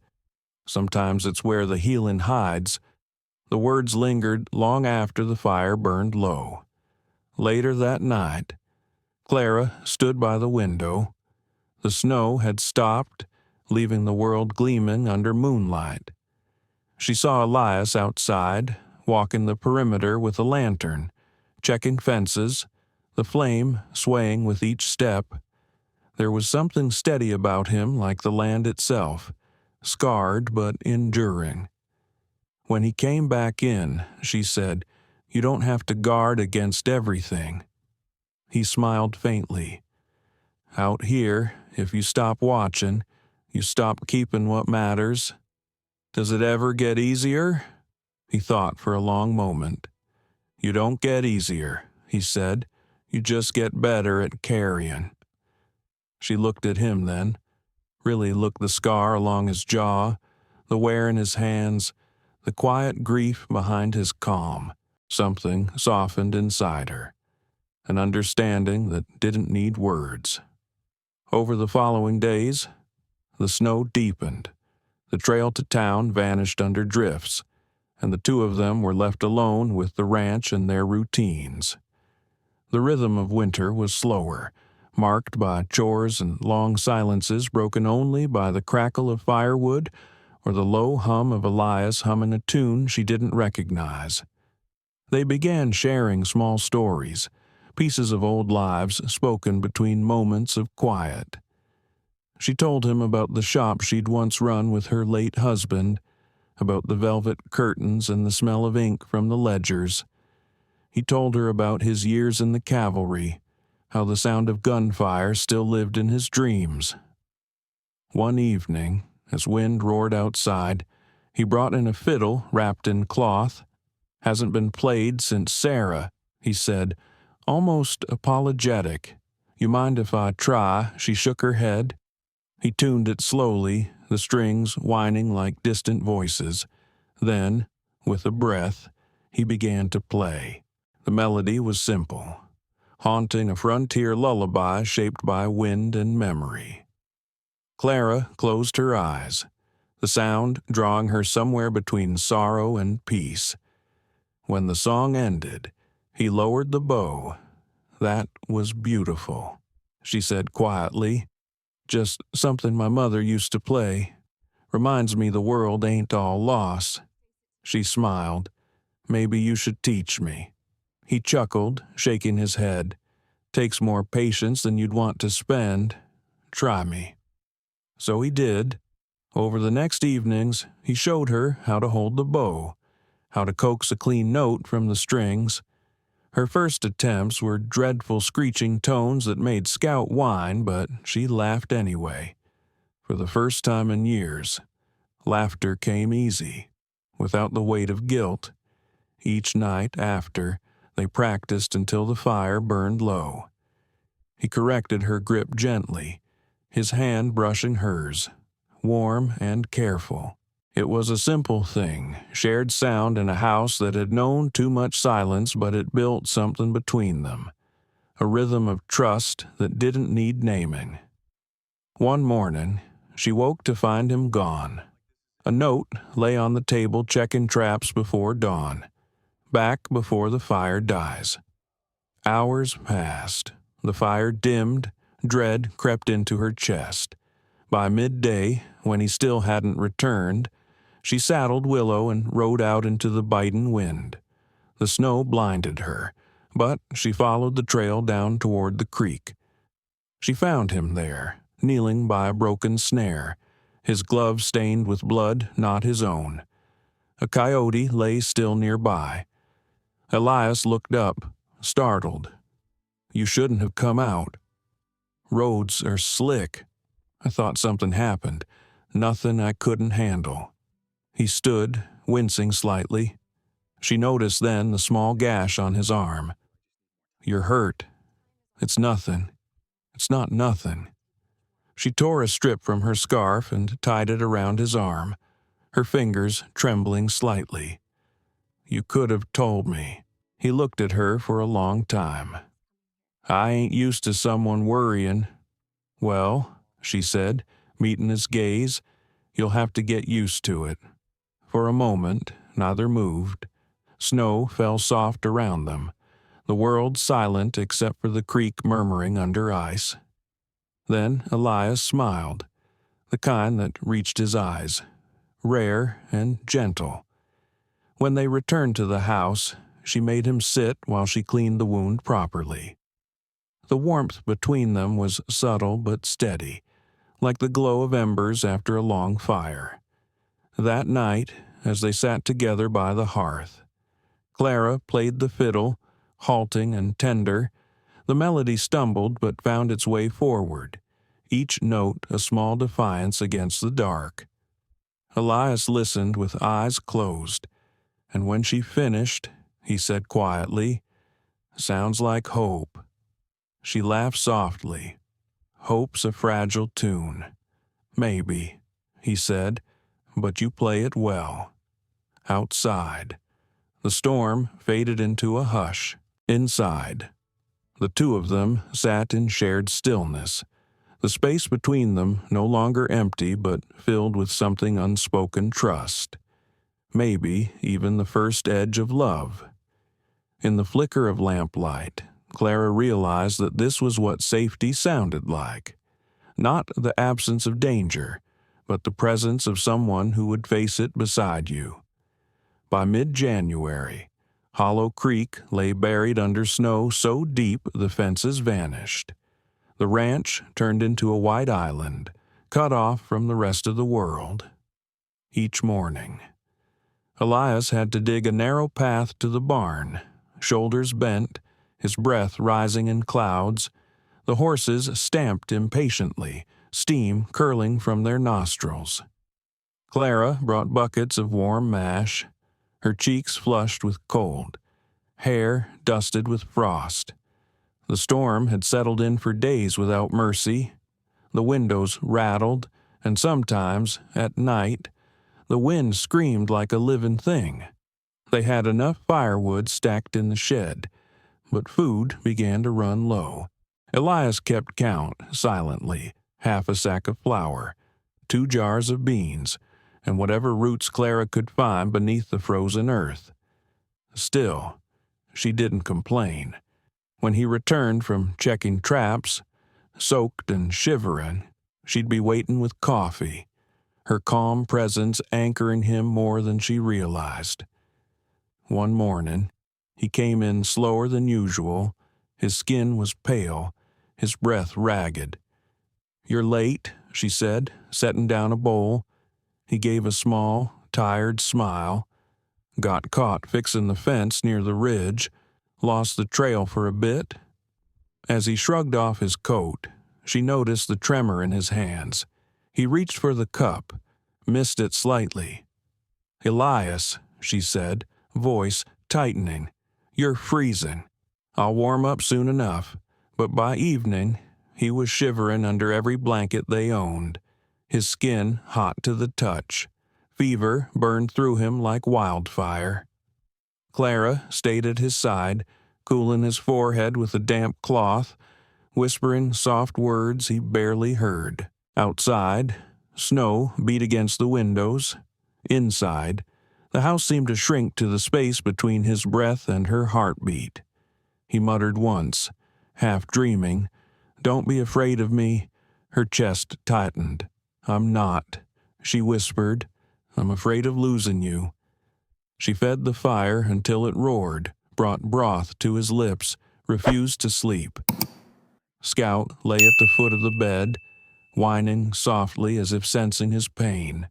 Speaker 1: "Sometimes it's where the healing hides." The words lingered long after the fire burned low. Later that night, Clara stood by the window. The snow had stopped, leaving the world gleaming under moonlight. She saw Elias outside, walking the perimeter with a lantern, checking fences, the flame swaying with each step. There was something steady about him, like the land itself, scarred but enduring. When he came back in, she said, "You don't have to guard against everything." He smiled faintly. "Out here, if you stop watching, you stop keeping what matters." "Does it ever get easier?" He thought for a long moment. "You don't get easier," he said. "You just get better at carrying." She looked at him then, really looked the scar along his jaw, the wear in his hands, the quiet grief behind his calm. Something softened inside her, an understanding that didn't need words. Over the following days, the snow deepened. The trail to town vanished under drifts, and the two of them were left alone with the ranch and their routines. The rhythm of winter was slower, marked by chores and long silences broken only by the crackle of firewood or the low hum of Elias humming a tune she didn't recognize. They began sharing small stories, pieces of old lives spoken between moments of quiet. She told him about the shop she'd once run with her late husband, about the velvet curtains and the smell of ink from the ledgers. He told her about his years in the cavalry, how the sound of gunfire still lived in his dreams. One evening, as wind roared outside, he brought in a fiddle wrapped in cloth. "Hasn't been played since Sarah," he said, almost apologetic. "You mind if I try?" She shook her head. He tuned it slowly, the strings whining like distant voices. Then, with a breath, he began to play. The melody was simple, haunting a frontier lullaby shaped by wind and memory. Clara closed her eyes, the sound drawing her somewhere between sorrow and peace. When the song ended, he lowered the bow. "That was beautiful," she said quietly. "Just something my mother used to play. Reminds me the world ain't all loss." She smiled. "Maybe you should teach me." He chuckled, shaking his head. "Takes more patience than you'd want to spend. Try me." So he did. Over the next evenings, he showed her how to hold the bow, how to coax a clean note from the strings. Her first attempts were dreadful screeching tones that made Scout whine, but she laughed anyway. For the first time in years, laughter came easy, without the weight of guilt. Each night after, they practiced until the fire burned low. He corrected her grip gently, his hand brushing hers, warm and careful. It was a simple thing, shared sound in a house that had known too much silence, but it built something between them, a rhythm of trust that didn't need naming. One morning, she woke to find him gone. A note lay on the table checking traps before dawn. Back before the fire dies. Hours passed. The fire dimmed. Dread crept into her chest. By midday, when he still hadn't returned, she saddled Willow and rode out into the biting wind. The snow blinded her, but she followed the trail down toward the creek. She found him there, kneeling by a broken snare, his gloves stained with blood not his own. A coyote lay still nearby. Elias looked up, startled. "You shouldn't have come out." "Roads are slick. I thought something happened. Nothing I couldn't handle." He stood, wincing slightly. She noticed then the small gash on his arm. "You're hurt." "It's nothing. It's not nothing." She tore a strip from her scarf and tied it around his arm, her fingers trembling slightly. "You could have told me." He looked at her for a long time. "I ain't used to someone worrying." "Well," she said, meeting his gaze, "you'll have to get used to it." For a moment, neither moved. Snow fell soft around them, the world silent except for the creek murmuring under ice. Then Elias smiled, the kind that reached his eyes, rare and gentle. When they returned to the house, she made him sit while she cleaned the wound properly. The warmth between them was subtle but steady, like the glow of embers after a long fire. That night, as they sat together by the hearth, Clara played the fiddle, halting and tender. The melody stumbled but found its way forward, each note a small defiance against the dark. Elias listened with eyes closed, and when she finished, he said quietly, "Sounds like hope." She laughed softly. "Hope's a fragile tune." "Maybe," he said, "but you play it well." Outside, the storm faded into a hush. Inside, the two of them sat in shared stillness, the space between them no longer empty but filled with something unspoken trust. Maybe even the first edge of love. In the flicker of lamplight, Clara realized that this was what safety sounded like. Not the absence of danger, but the presence of someone who would face it beside you. By mid-January, Hollow Creek lay buried under snow so deep the fences vanished. The ranch turned into a white island, cut off from the rest of the world. Each morning, Elias had to dig a narrow path to the barn, shoulders bent, his breath rising in clouds. The horses stamped impatiently, steam curling from their nostrils. Clara brought buckets of warm mash, her cheeks flushed with cold, hair dusted with frost. The storm had settled in for days without mercy. The windows rattled, and sometimes, at night, the wind screamed like a living thing. They had enough firewood stacked in the shed, but food began to run low. Elias kept count, silently, half a sack of flour, 2 jars of beans, and whatever roots Clara could find beneath the frozen earth. Still, she didn't complain. When he returned from checking traps, soaked and shivering, she'd be waiting with coffee, her calm presence anchoring him more than she realized. One morning, he came in slower than usual. His skin was pale, his breath ragged. "You're late," she said, setting down a bowl. He gave a small, tired smile. "Got caught fixing the fence near the ridge, lost the trail for a bit." As he shrugged off his coat, she noticed the tremor in his hands. He reached for the cup, missed it slightly. "Elias," she said, voice tightening, "you're freezing. I'll warm up soon enough." But by evening, he was shivering under every blanket they owned, his skin hot to the touch. Fever burned through him like wildfire. Clara stayed at his side, cooling his forehead with a damp cloth, whispering soft words he barely heard. Outside, snow beat against the windows. Inside, the house seemed to shrink to the space between his breath and her heartbeat. He muttered once, half dreaming, "Don't be afraid of me." Her chest tightened. "I'm not," she whispered. "I'm afraid of losing you." She fed the fire until it roared, brought broth to his lips, refused to sleep. Scout lay at the foot of the bed, whining softly as if sensing his pain.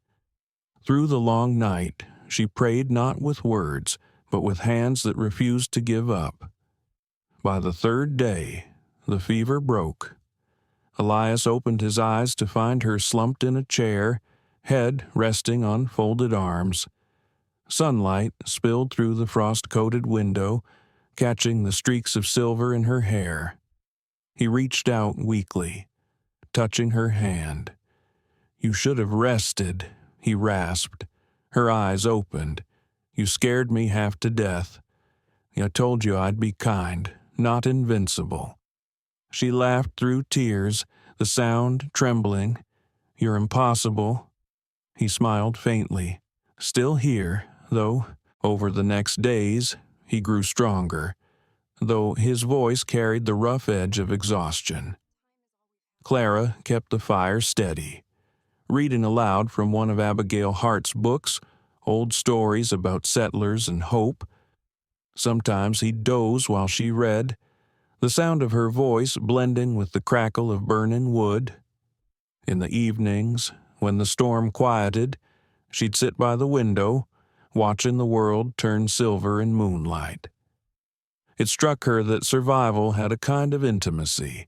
Speaker 1: Through the long night, she prayed not with words, but with hands that refused to give up. By the 3rd day, the fever broke. Elias opened his eyes to find her slumped in a chair, head resting on folded arms. Sunlight spilled through the frost-coated window, catching the streaks of silver in her hair. He reached out weakly, touching her hand. "You should have rested," he rasped. Her eyes opened. "You scared me half to death. I told you I'd be kind, not invincible." She laughed through tears, the sound trembling. "You're impossible." He smiled faintly. "Still here, though." Over the next days, he grew stronger, though his voice carried the rough edge of exhaustion. Clara kept the fire steady, reading aloud from one of Abigail Hart's books, old stories about settlers and hope. Sometimes he'd doze while she read, the sound of her voice blending with the crackle of burning wood. In the evenings, when the storm quieted, she'd sit by the window, watching the world turn silver in moonlight. It struck her that survival had a kind of intimacy,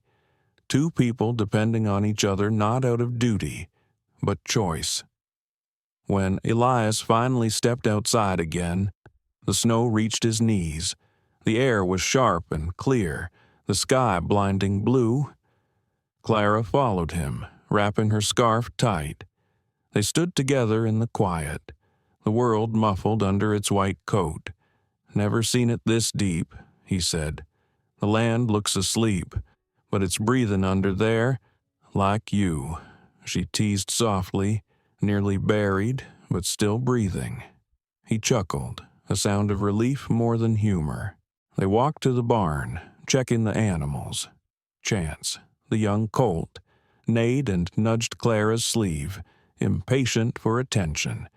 Speaker 1: 2 people depending on each other not out of duty, but choice. When Elias finally stepped outside again, the snow reached his knees. The air was sharp and clear, the sky blinding blue. Clara followed him, wrapping her scarf tight. They stood together in the quiet, the world muffled under its white coat. "Never seen it this deep," he said. "The land looks asleep, but it's breathing under there, Like you, she teased softly, nearly buried, but still breathing. He chuckled, a sound of relief more than humor. They walked to the barn, checking the animals. Chance, the young colt, neighed and nudged Clara's sleeve, impatient for attention.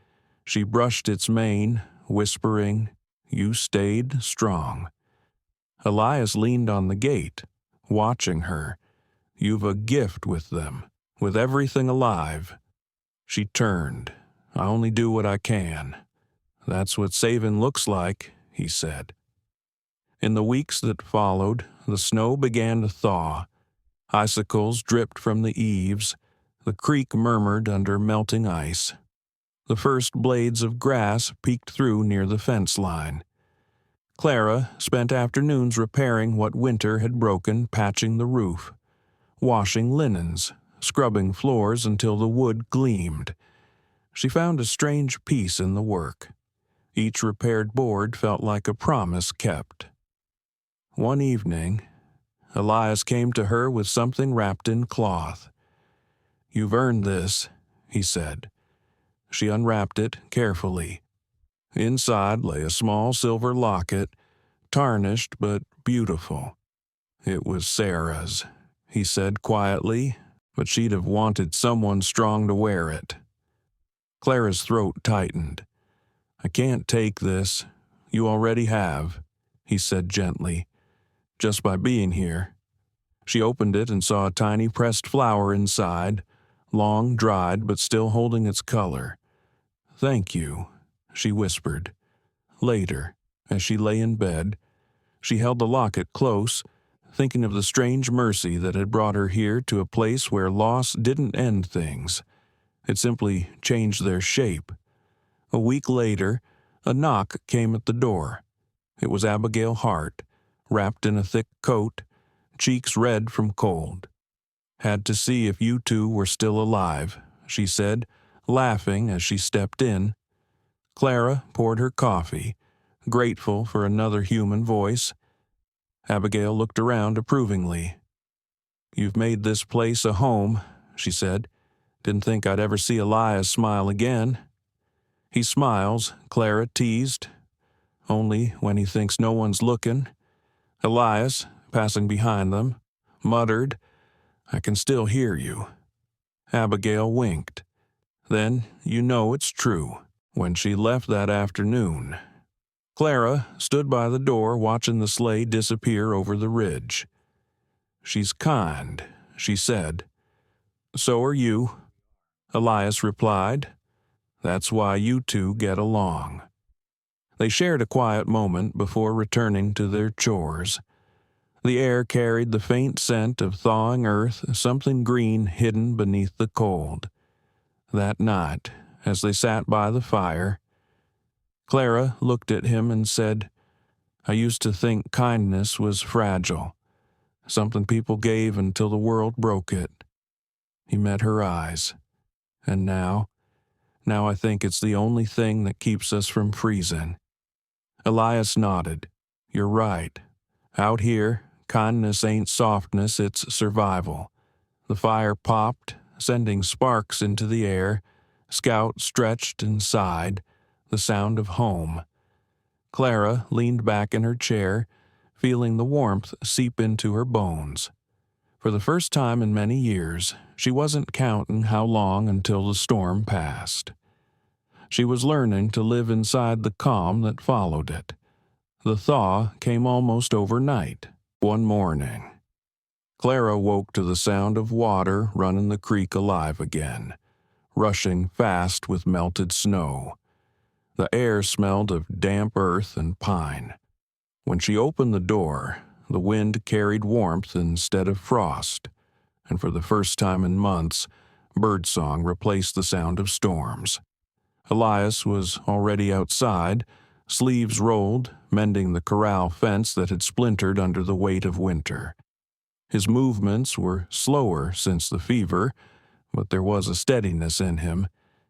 Speaker 1: She brushed its mane, whispering, "You stayed strong." Elias leaned on the gate, watching her. "You've a gift with them, with everything alive." She turned. "I only do what I can." "That's what saving looks like," he said. In the weeks that followed, the snow began to thaw. Icicles dripped from the eaves. The creek murmured under melting ice. The first blades of grass peeked through near the fence line. Clara spent afternoons repairing what winter had broken, patching the roof, washing linens, scrubbing floors until the wood gleamed. She found a strange peace in the work. Each repaired board felt like a promise kept. One evening, Elias came to her with something wrapped in cloth. "You've earned this," he said. She unwrapped it carefully. Inside lay a small silver locket, tarnished but beautiful. "It was Sarah's," he said quietly, "but she'd have wanted someone strong to wear it." Clara's throat tightened. "I can't take this. You already have," he said gently, "just by being here." She opened it and saw a tiny pressed flower inside, long dried but still holding its color. "Thank you," she whispered. Later, as she lay in bed, she held the locket close, thinking of the strange mercy that had brought her here to a place where loss didn't end things. It simply changed their shape. A week later, a knock came at the door. It was Abigail Hart, wrapped in a thick coat, cheeks red from cold. "Had to see if you two were still alive," she said, laughing as she stepped in. Clara poured her coffee, grateful for another human voice. Abigail looked around approvingly. "You've made this place a home," she said. "Didn't think I'd ever see Elias smile again." "He smiles," Clara teased, "only when he thinks no one's looking." Elias, passing behind them, muttered, "I can still hear you." Abigail winked. "Then you know it's true." When she left that afternoon, Clara stood by the door watching the sleigh disappear over the ridge. "She's kind," she said. "So are you," Elias replied. "That's why you two get along." They shared a quiet moment before returning to their chores. The air carried the faint scent of thawing earth, something green hidden beneath the cold. That night, as they sat by the fire, Clara looked at him and said, "I used to think kindness was fragile, something people gave until the world broke it." He met her eyes. "And now I think it's the only thing that keeps us from freezing." Elias nodded. "You're right. Out here, kindness ain't softness, it's survival." The fire popped, sending sparks into the air. Scout stretched and sighed, the sound of home. Clara leaned back in her chair, feeling the warmth seep into her bones. For the first time in many years, she wasn't counting how long until the storm passed. She was learning to live inside the calm that followed it. The thaw came almost overnight, one morning. Clara woke to the sound of water running the creek alive again, rushing fast with melted snow. The air smelled of damp earth and pine. When she opened the door, the wind carried warmth instead of frost, and for the first time in months, birdsong replaced the sound of storms. Elias was already outside, sleeves rolled, mending the corral fence that had splintered under the weight of winter. His movements were slower since the fever, but there was a steadiness in him,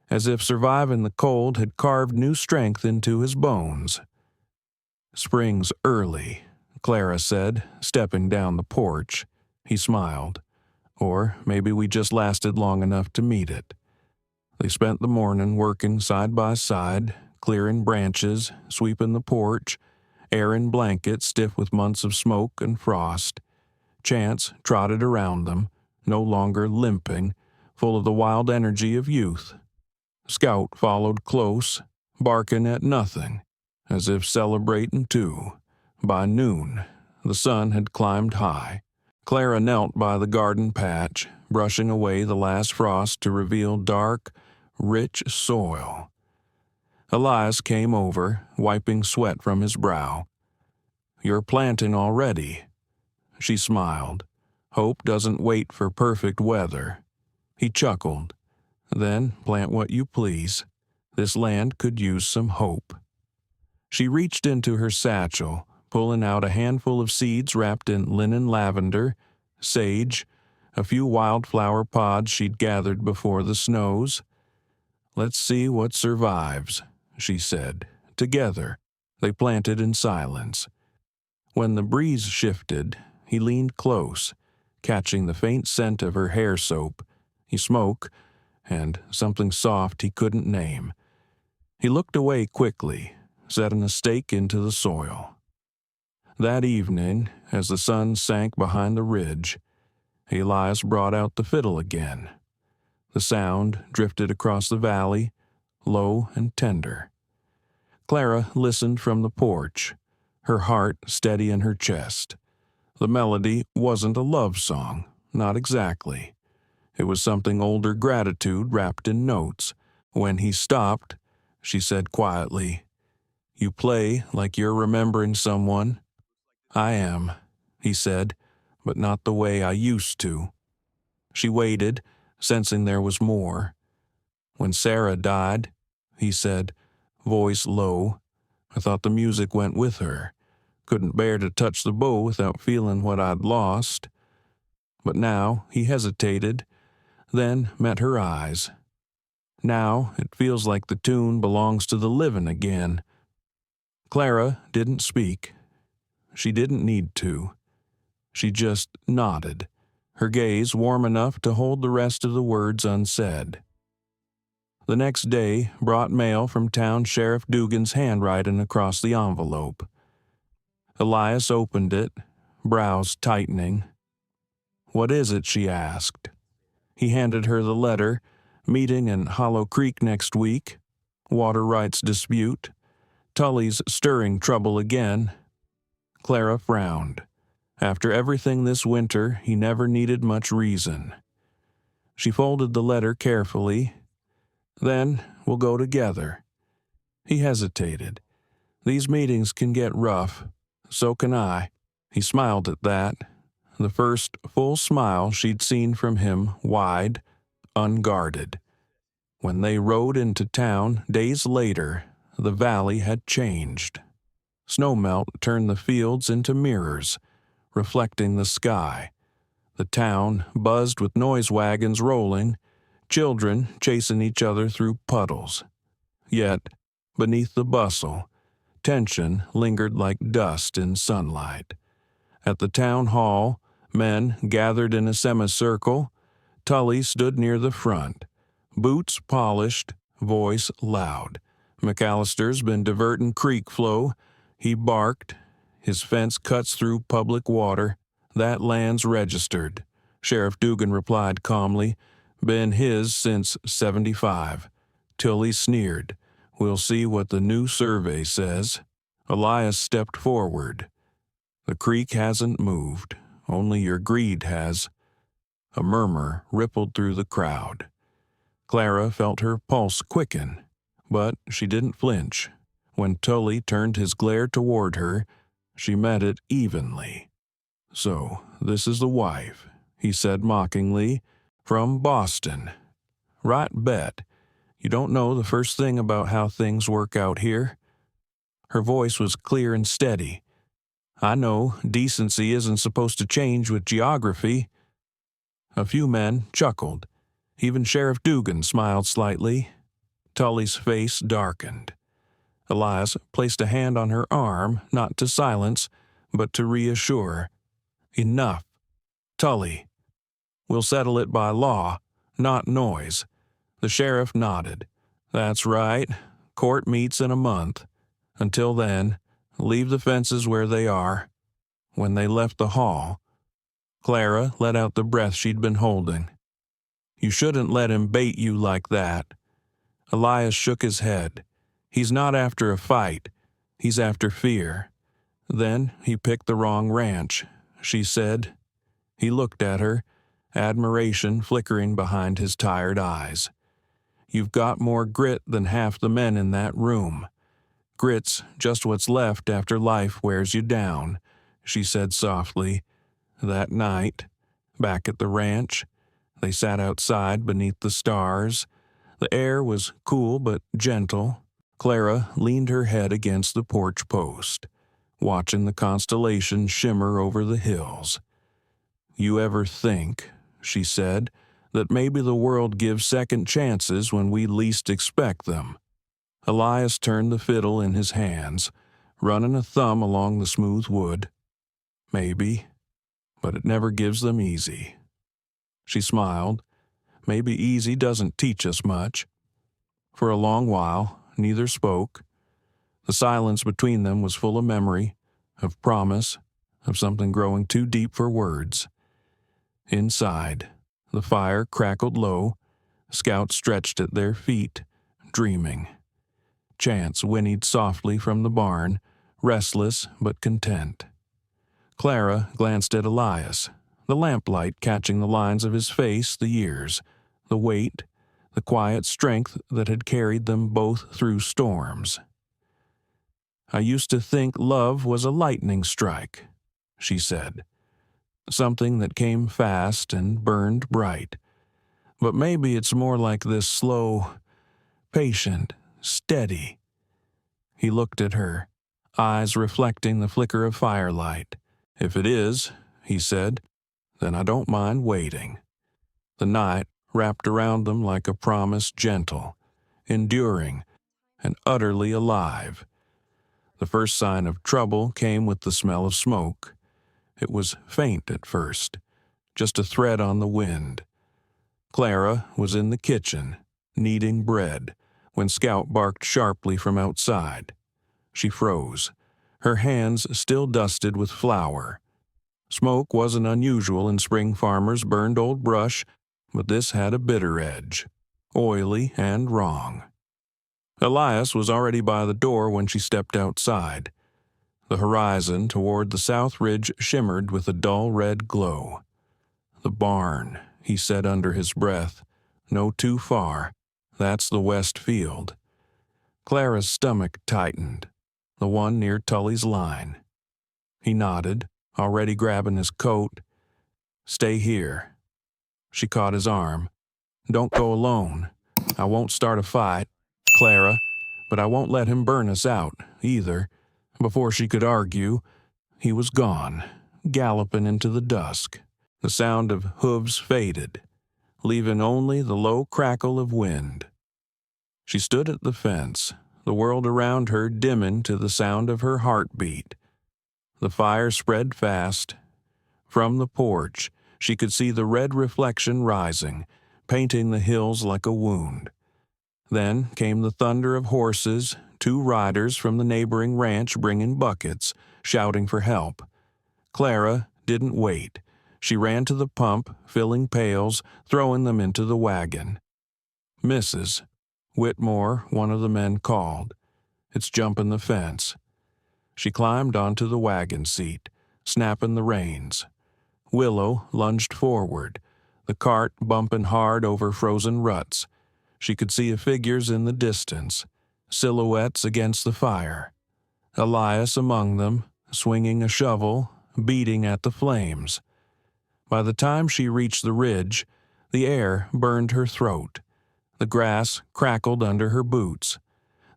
Speaker 1: as if surviving the cold had carved new strength into his bones. "Spring's early," Clara said, stepping down the porch. He smiled. Or maybe we just lasted long enough to meet it. They spent the morning working side by side, clearing branches, sweeping the porch, airing blankets stiff with months of smoke and frost. Chance trotted around them, no longer limping, full of the wild energy of youth. Scout followed close, barking at nothing, as if celebrating too. By noon, the sun had climbed high. Clara knelt by the garden patch, brushing away the last frost to reveal dark, rich soil. Elias came over, wiping sweat from his brow. "You're planting already." She smiled. "Hope doesn't wait for perfect weather." He chuckled. "Then plant what you please. This land could use some hope." She reached into her satchel, pulling out a handful of seeds wrapped in linen lavender, sage, a few wildflower pods she'd gathered before the snows. "Let's see what survives," she said. Together, they planted in silence. When the breeze shifted, he leaned close, catching the faint scent of her hair soap. He smoked, and something soft he couldn't name. He looked away quickly, setting a stake into the soil. That evening, as the sun sank behind the ridge, Elias brought out the fiddle again. The sound drifted across the valley, low and tender. Clara listened from the porch, her heart steady in her chest. The melody wasn't a love song, not exactly. It was something older gratitude wrapped in notes. When he stopped, she said quietly, "You play like you're remembering someone." "I am," he said, "but not the way I used to." She waited, sensing there was more. "When Sarah died," he said, voice low, "I thought the music went with her. Couldn't bear to touch the bow without feeling what I'd lost." But now he hesitated, then met her eyes. "Now it feels like the tune belongs to the living again." Clara didn't speak. She didn't need to. She just nodded, her gaze warm enough to hold the rest of the words unsaid. The next day brought mail from town Sheriff Dugan's handwriting across the envelope. Elias opened it, brows tightening. "What is it?" she asked. He handed her the letter. Meeting in Hollow Creek next week. Water rights dispute. Tully's stirring trouble again. Clara frowned. After everything this winter, he never needed much reason. She folded the letter carefully. "Then we'll go together." He hesitated. "These meetings can get rough. So can I." He smiled at that, the first full smile she'd seen from him, wide, unguarded. When they rode into town days later, the valley had changed. Snowmelt turned the fields into mirrors, reflecting the sky. The town buzzed with noise wagons rolling, children chasing each other through puddles. Yet, beneath the bustle, tension lingered like dust in sunlight. At the town hall, men gathered in a semicircle. Tully stood near the front, boots polished, voice loud. "McAllister's been diverting creek flow," he barked. "His fence cuts through public water. That land's registered." Sheriff Dugan replied calmly, "Been his since '75. Tully sneered, "We'll see what the new survey says." Elias stepped forward. "The creek hasn't moved. Only your greed has." A murmur rippled through the crowd. Clara felt her pulse quicken, but she didn't flinch. When Tully turned his glare toward her, she met it evenly. "So, this is the wife," he said mockingly, "from Boston. Right bet. You don't know the first thing about how things work out here." Her voice was clear and steady. "I know decency isn't supposed to change with geography." A few men chuckled. Even Sheriff Dugan smiled slightly. Tully's face darkened. Elias placed a hand on her arm, not to silence, but to reassure. "Enough. Tully." We'll settle it by law, not noise." The sheriff nodded. "That's right. Court meets in a month. Until then, leave the fences where they are." When they left the hall, Clara let out the breath she'd been holding. "You shouldn't let him bait you like that." Elias shook his head. "He's not after a fight. He's after fear." "Then he picked the wrong ranch," she said. He looked at her, admiration flickering behind his tired eyes. "You've got more grit than half the men in that room. Grit's just what's left after life wears you down," she said softly. That night, back at the ranch, they sat outside beneath the stars. The air was cool but gentle. Clara leaned her head against the porch post, watching the constellations shimmer over the hills. "You ever think," she said, "that maybe the world gives second chances when we least expect them?" Elias turned the fiddle in his hands, running a thumb along the smooth wood. "Maybe, but it never gives them easy." She smiled. "Maybe easy doesn't teach us much." For a long while, neither spoke. The silence between them was full of memory, of promise, of something growing too deep for words. Inside, the fire crackled low. Scout stretched at their feet, dreaming. Chance whinnied softly from the barn, restless but content. Clara glanced at Elias, the lamplight catching the lines of his face, the years, the weight, the quiet strength that had carried them both through storms. "I used to think love was a lightning strike," she said. "Something that came fast and burned bright. But maybe it's more like this slow, patient, steady." He looked at her, eyes reflecting the flicker of firelight. "If it is," he said, "then I don't mind waiting." The night wrapped around them like a promise, gentle, enduring, and utterly alive. The first sign of trouble came with the smell of smoke. It was faint at first, just a thread on the wind. Clara was in the kitchen, kneading bread, when Scout barked sharply from outside. She froze, her hands still dusted with flour. Smoke wasn't unusual in spring farmers' burned old brush, but this had a bitter edge, oily and wrong. Elias was already by the door when she stepped outside. The horizon toward the south ridge shimmered with a dull red glow. "The barn," he said under his breath. "No too far. That's the west field." Clara's stomach tightened. "The one near Tully's line." He nodded, already grabbing his coat. "Stay here." She caught his arm. "Don't go alone. I won't start a fight, Clara, but I won't let him burn us out, either." Before she could argue, he was gone, galloping into the dusk. The sound of hooves faded, leaving only the low crackle of wind. She stood at the fence, the world around her dimming to the sound of her heartbeat. The fire spread fast. From the porch, she could see the red reflection rising, painting the hills like a wound. Then came the thunder of horses, 2 riders from the neighboring ranch bringing buckets, shouting for help. Clara didn't wait. She ran to the pump, filling pails, throwing them into the wagon. "Mrs. Whitmore," one of the men called. "It's jumping the fence." She climbed onto the wagon seat, snapping the reins. Willow lunged forward, the cart bumping hard over frozen ruts. She could see figures in the distance, silhouettes against the fire. Elias among them, swinging a shovel, beating at the flames. By the time she reached the ridge, the air burned her throat. The grass crackled under her boots.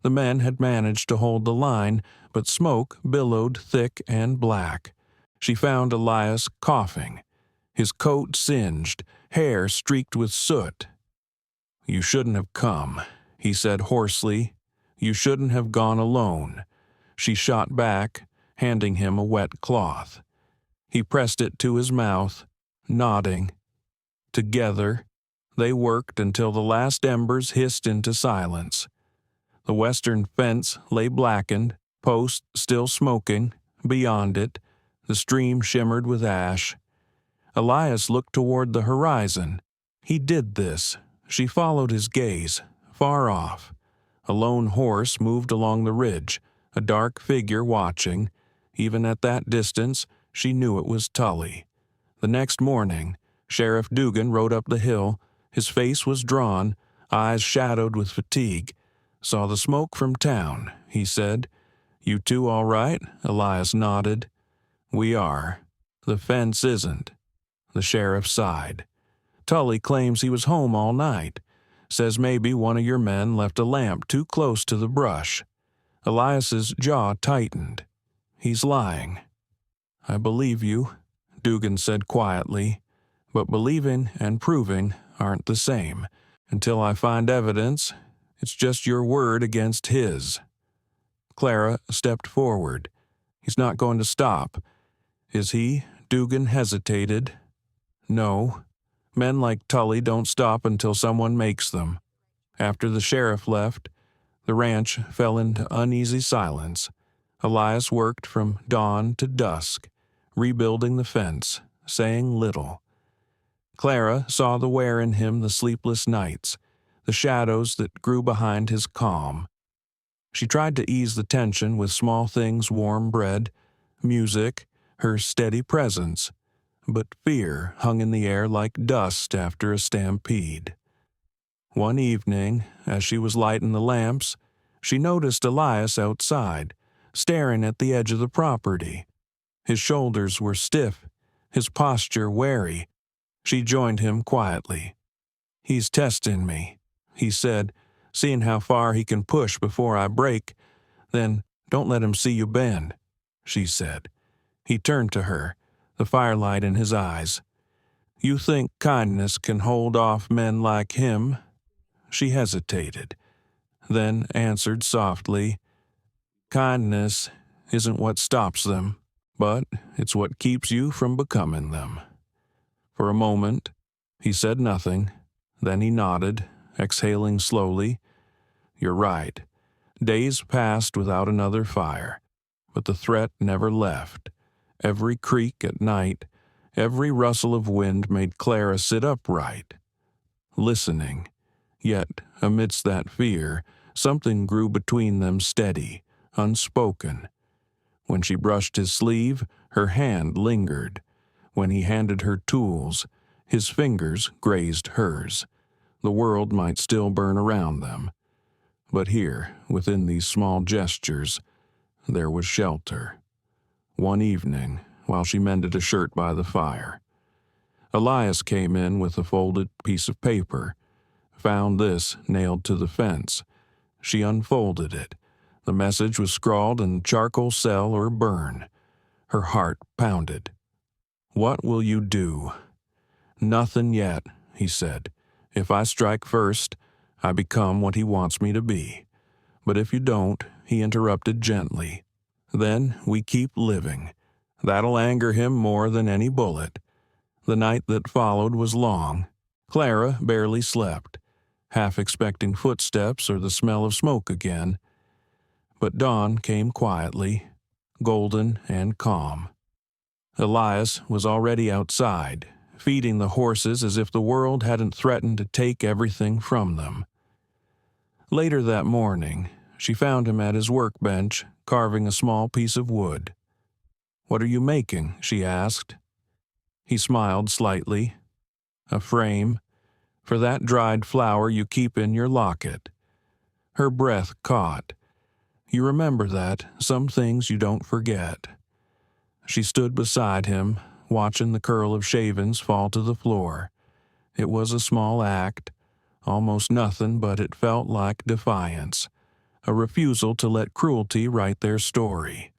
Speaker 1: The men had managed to hold the line, but smoke billowed thick and black. She found Elias coughing, his coat singed, hair streaked with soot. "You shouldn't have come," he said hoarsely. "You shouldn't have gone alone." She shot back, handing him a wet cloth. He pressed it to his mouth, nodding. Together, they worked until the last embers hissed into silence. The western fence lay blackened, posts still smoking. Beyond it, the stream shimmered with ash. Elias looked toward the horizon. He did this. She followed his gaze, far off. A lone horse moved along the ridge, a dark figure watching. Even at that distance, she knew it was Tully. The next morning, Sheriff Dugan rode up the hill. His face was drawn, eyes shadowed with fatigue. "Saw the smoke from town," he said. "You two all right?" Elias nodded. "We are. The fence isn't." The sheriff sighed. "Tully claims he was home all night. Says maybe one of your men left a lamp too close to the brush." Elias's jaw tightened. "He's lying." "I believe you," Dugan said quietly. "But believing and proving aren't the same. Until I find evidence, it's just your word against his." Clara stepped forward. "He's not going to stop." "Is he?" Dugan hesitated. "No. Men like Tully don't stop until someone makes them." After the sheriff left, the ranch fell into uneasy silence. Elias worked from dawn to dusk, rebuilding the fence, saying little. Clara saw the wear in him, the sleepless nights, the shadows that grew behind his calm. She tried to ease the tension with small things: warm bread, music, her steady presence. But fear hung in the air like dust after a stampede. One evening, as she was lighting the lamps, she noticed Elias outside, staring at the edge of the property. His shoulders were stiff, his posture wary. She joined him quietly. "He's testing me," he said, "seeing how far he can push before I break. Then don't let him see you bend," she said. He turned to her, the firelight in his eyes. "You think kindness can hold off men like him?" She hesitated, then answered softly, "Kindness isn't what stops them, but it's what keeps you from becoming them." For a moment, he said nothing. Then he nodded, exhaling slowly. "You're right. Days passed without another fire, but the threat never left. Every creak at night, every rustle of wind made Clara sit upright, listening. Yet, amidst that fear, something grew between them steady, unspoken. When she brushed his sleeve, her hand lingered. When he handed her tools, his fingers grazed hers. The world might still burn around them. But here, within these small gestures, there was shelter. One evening, while she mended a shirt by the fire, Elias came in with a folded piece of paper, found this nailed to the fence. She unfolded it. The message was scrawled in charcoal: "Sell or burn." Her heart pounded. "What will you do?" "Nothing yet," he said. "If I strike first, I become what he wants me to be. But if you don't," he interrupted gently, "then we keep living. That'll anger him more than any bullet." The night that followed was long. Clara barely slept, half expecting footsteps or the smell of smoke again. But dawn came quietly, golden and calm. Elias was already outside, feeding the horses as if the world hadn't threatened to take everything from them. Later that morning, she found him at his workbench, carving a small piece of wood. "What are you making?" she asked. He smiled slightly. "A frame, for that dried flower you keep in your locket." Her breath caught. "You remember that, some things you don't forget." She stood beside him, watching the curl of shavings fall to the floor. It was a small act, almost nothing, but it felt like defiance, a refusal to let cruelty write their story.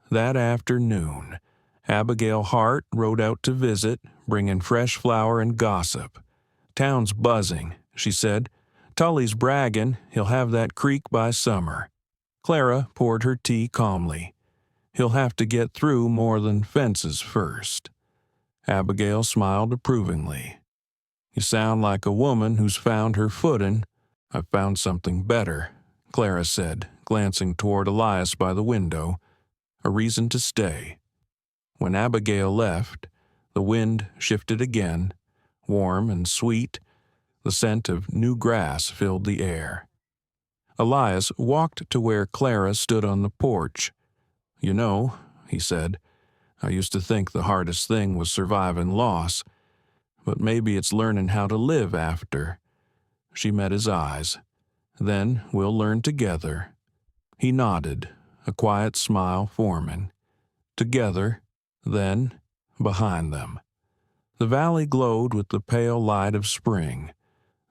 Speaker 1: That afternoon, Abigail Hart rode out to visit, bringing fresh flour and gossip. "Town's buzzing," she said. "Tully's bragging he'll have that creek by summer." Clara poured her tea calmly. "He'll have to get through more than fences first." Abigail smiled approvingly. You sound like a woman who's found her footing. I've found something better, Clara said, glancing toward Elias by the window. A reason to stay. When Abigail left, the wind shifted again, warm and sweet. The scent of new grass filled the air. Elias walked to where Clara stood on the porch. "You know," he said, "I used to think the hardest thing was surviving loss, but maybe it's learning how to live after." She met his eyes. "Then we'll learn together." He nodded, a quiet smile forming. Together, then, behind them. The valley glowed with the pale light of spring.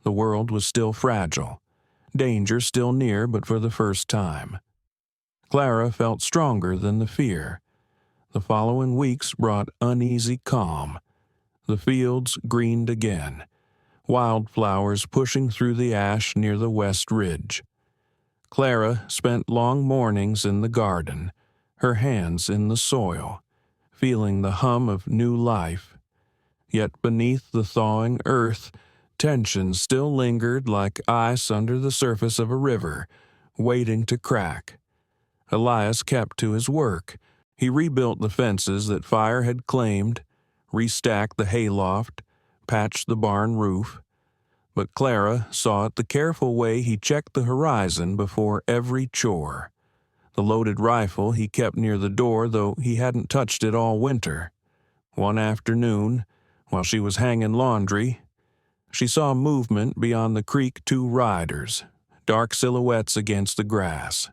Speaker 1: The world was still fragile, danger still near, but for the first time. Clara felt stronger than the fear. The following weeks brought uneasy calm. The fields greened again, wildflowers pushing through the ash near the west ridge. Clara spent long mornings in the garden, her hands in the soil, feeling the hum of new life. Yet beneath the thawing earth, tension still lingered like ice under the surface of a river, waiting to crack. Elias kept to his work. He rebuilt the fences that fire had claimed, restacked the hayloft, patched the barn roof. But Clara saw it the careful way he checked the horizon before every chore. The loaded rifle he kept near the door, though he hadn't touched it all winter. One afternoon, while she was hanging laundry, she saw movement beyond the creek. 2 riders, dark silhouettes against the grass.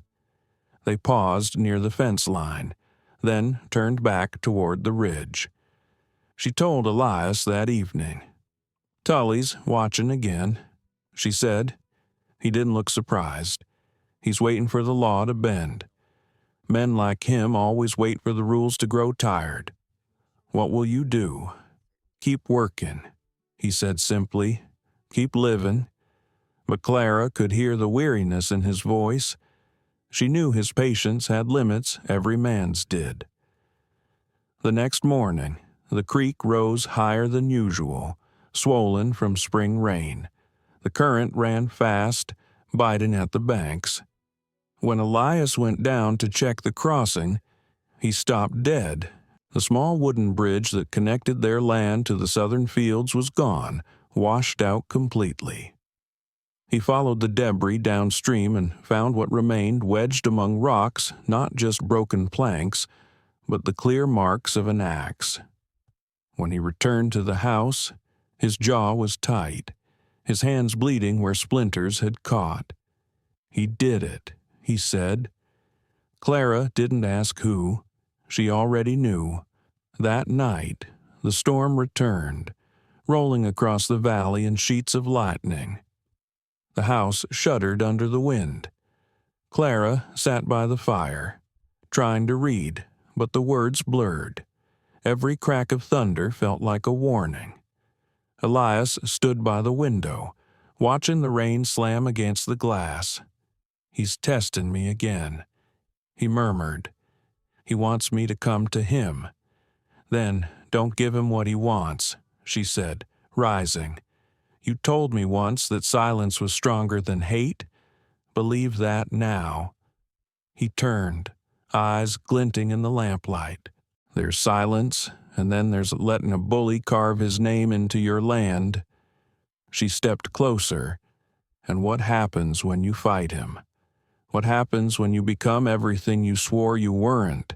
Speaker 1: They paused near the fence line, then turned back toward the ridge. She told Elias that evening. "Tully's watching again," she said. He didn't look surprised. "He's waiting for the law to bend. Men like him always wait for the rules to grow tired." "What will you do?" "Keep working," he said simply. "Keep living." But Clara could hear the weariness in his voice. She knew his patience had limits, every man's did. The next morning, the creek rose higher than usual, swollen from spring rain. The current ran fast, biting at the banks. When Elias went down to check the crossing, he stopped dead. The small wooden bridge that connected their land to the southern fields was gone, washed out completely. He followed the debris downstream and found what remained wedged among rocks, not just broken planks, but the clear marks of an axe. When he returned to the house, his jaw was tight, his hands bleeding where splinters had caught. "He did it," he said. Clara didn't ask who. She already knew. That night, the storm returned, rolling across the valley in sheets of lightning. The house shuddered under the wind. Clara sat by the fire, trying to read, but the words blurred. Every crack of thunder felt like a warning. Elias stood by the window, watching the rain slam against the glass. "He's testing me again," he murmured. "He wants me to come to him." "Then don't give him what he wants," she said, rising. "You told me once that silence was stronger than hate. Believe that now." He turned, eyes glinting in the lamplight. "There's silence, and then there's letting a bully carve his name into your land." She stepped closer. "And what happens when you fight him? What happens when you become everything you swore you weren't?"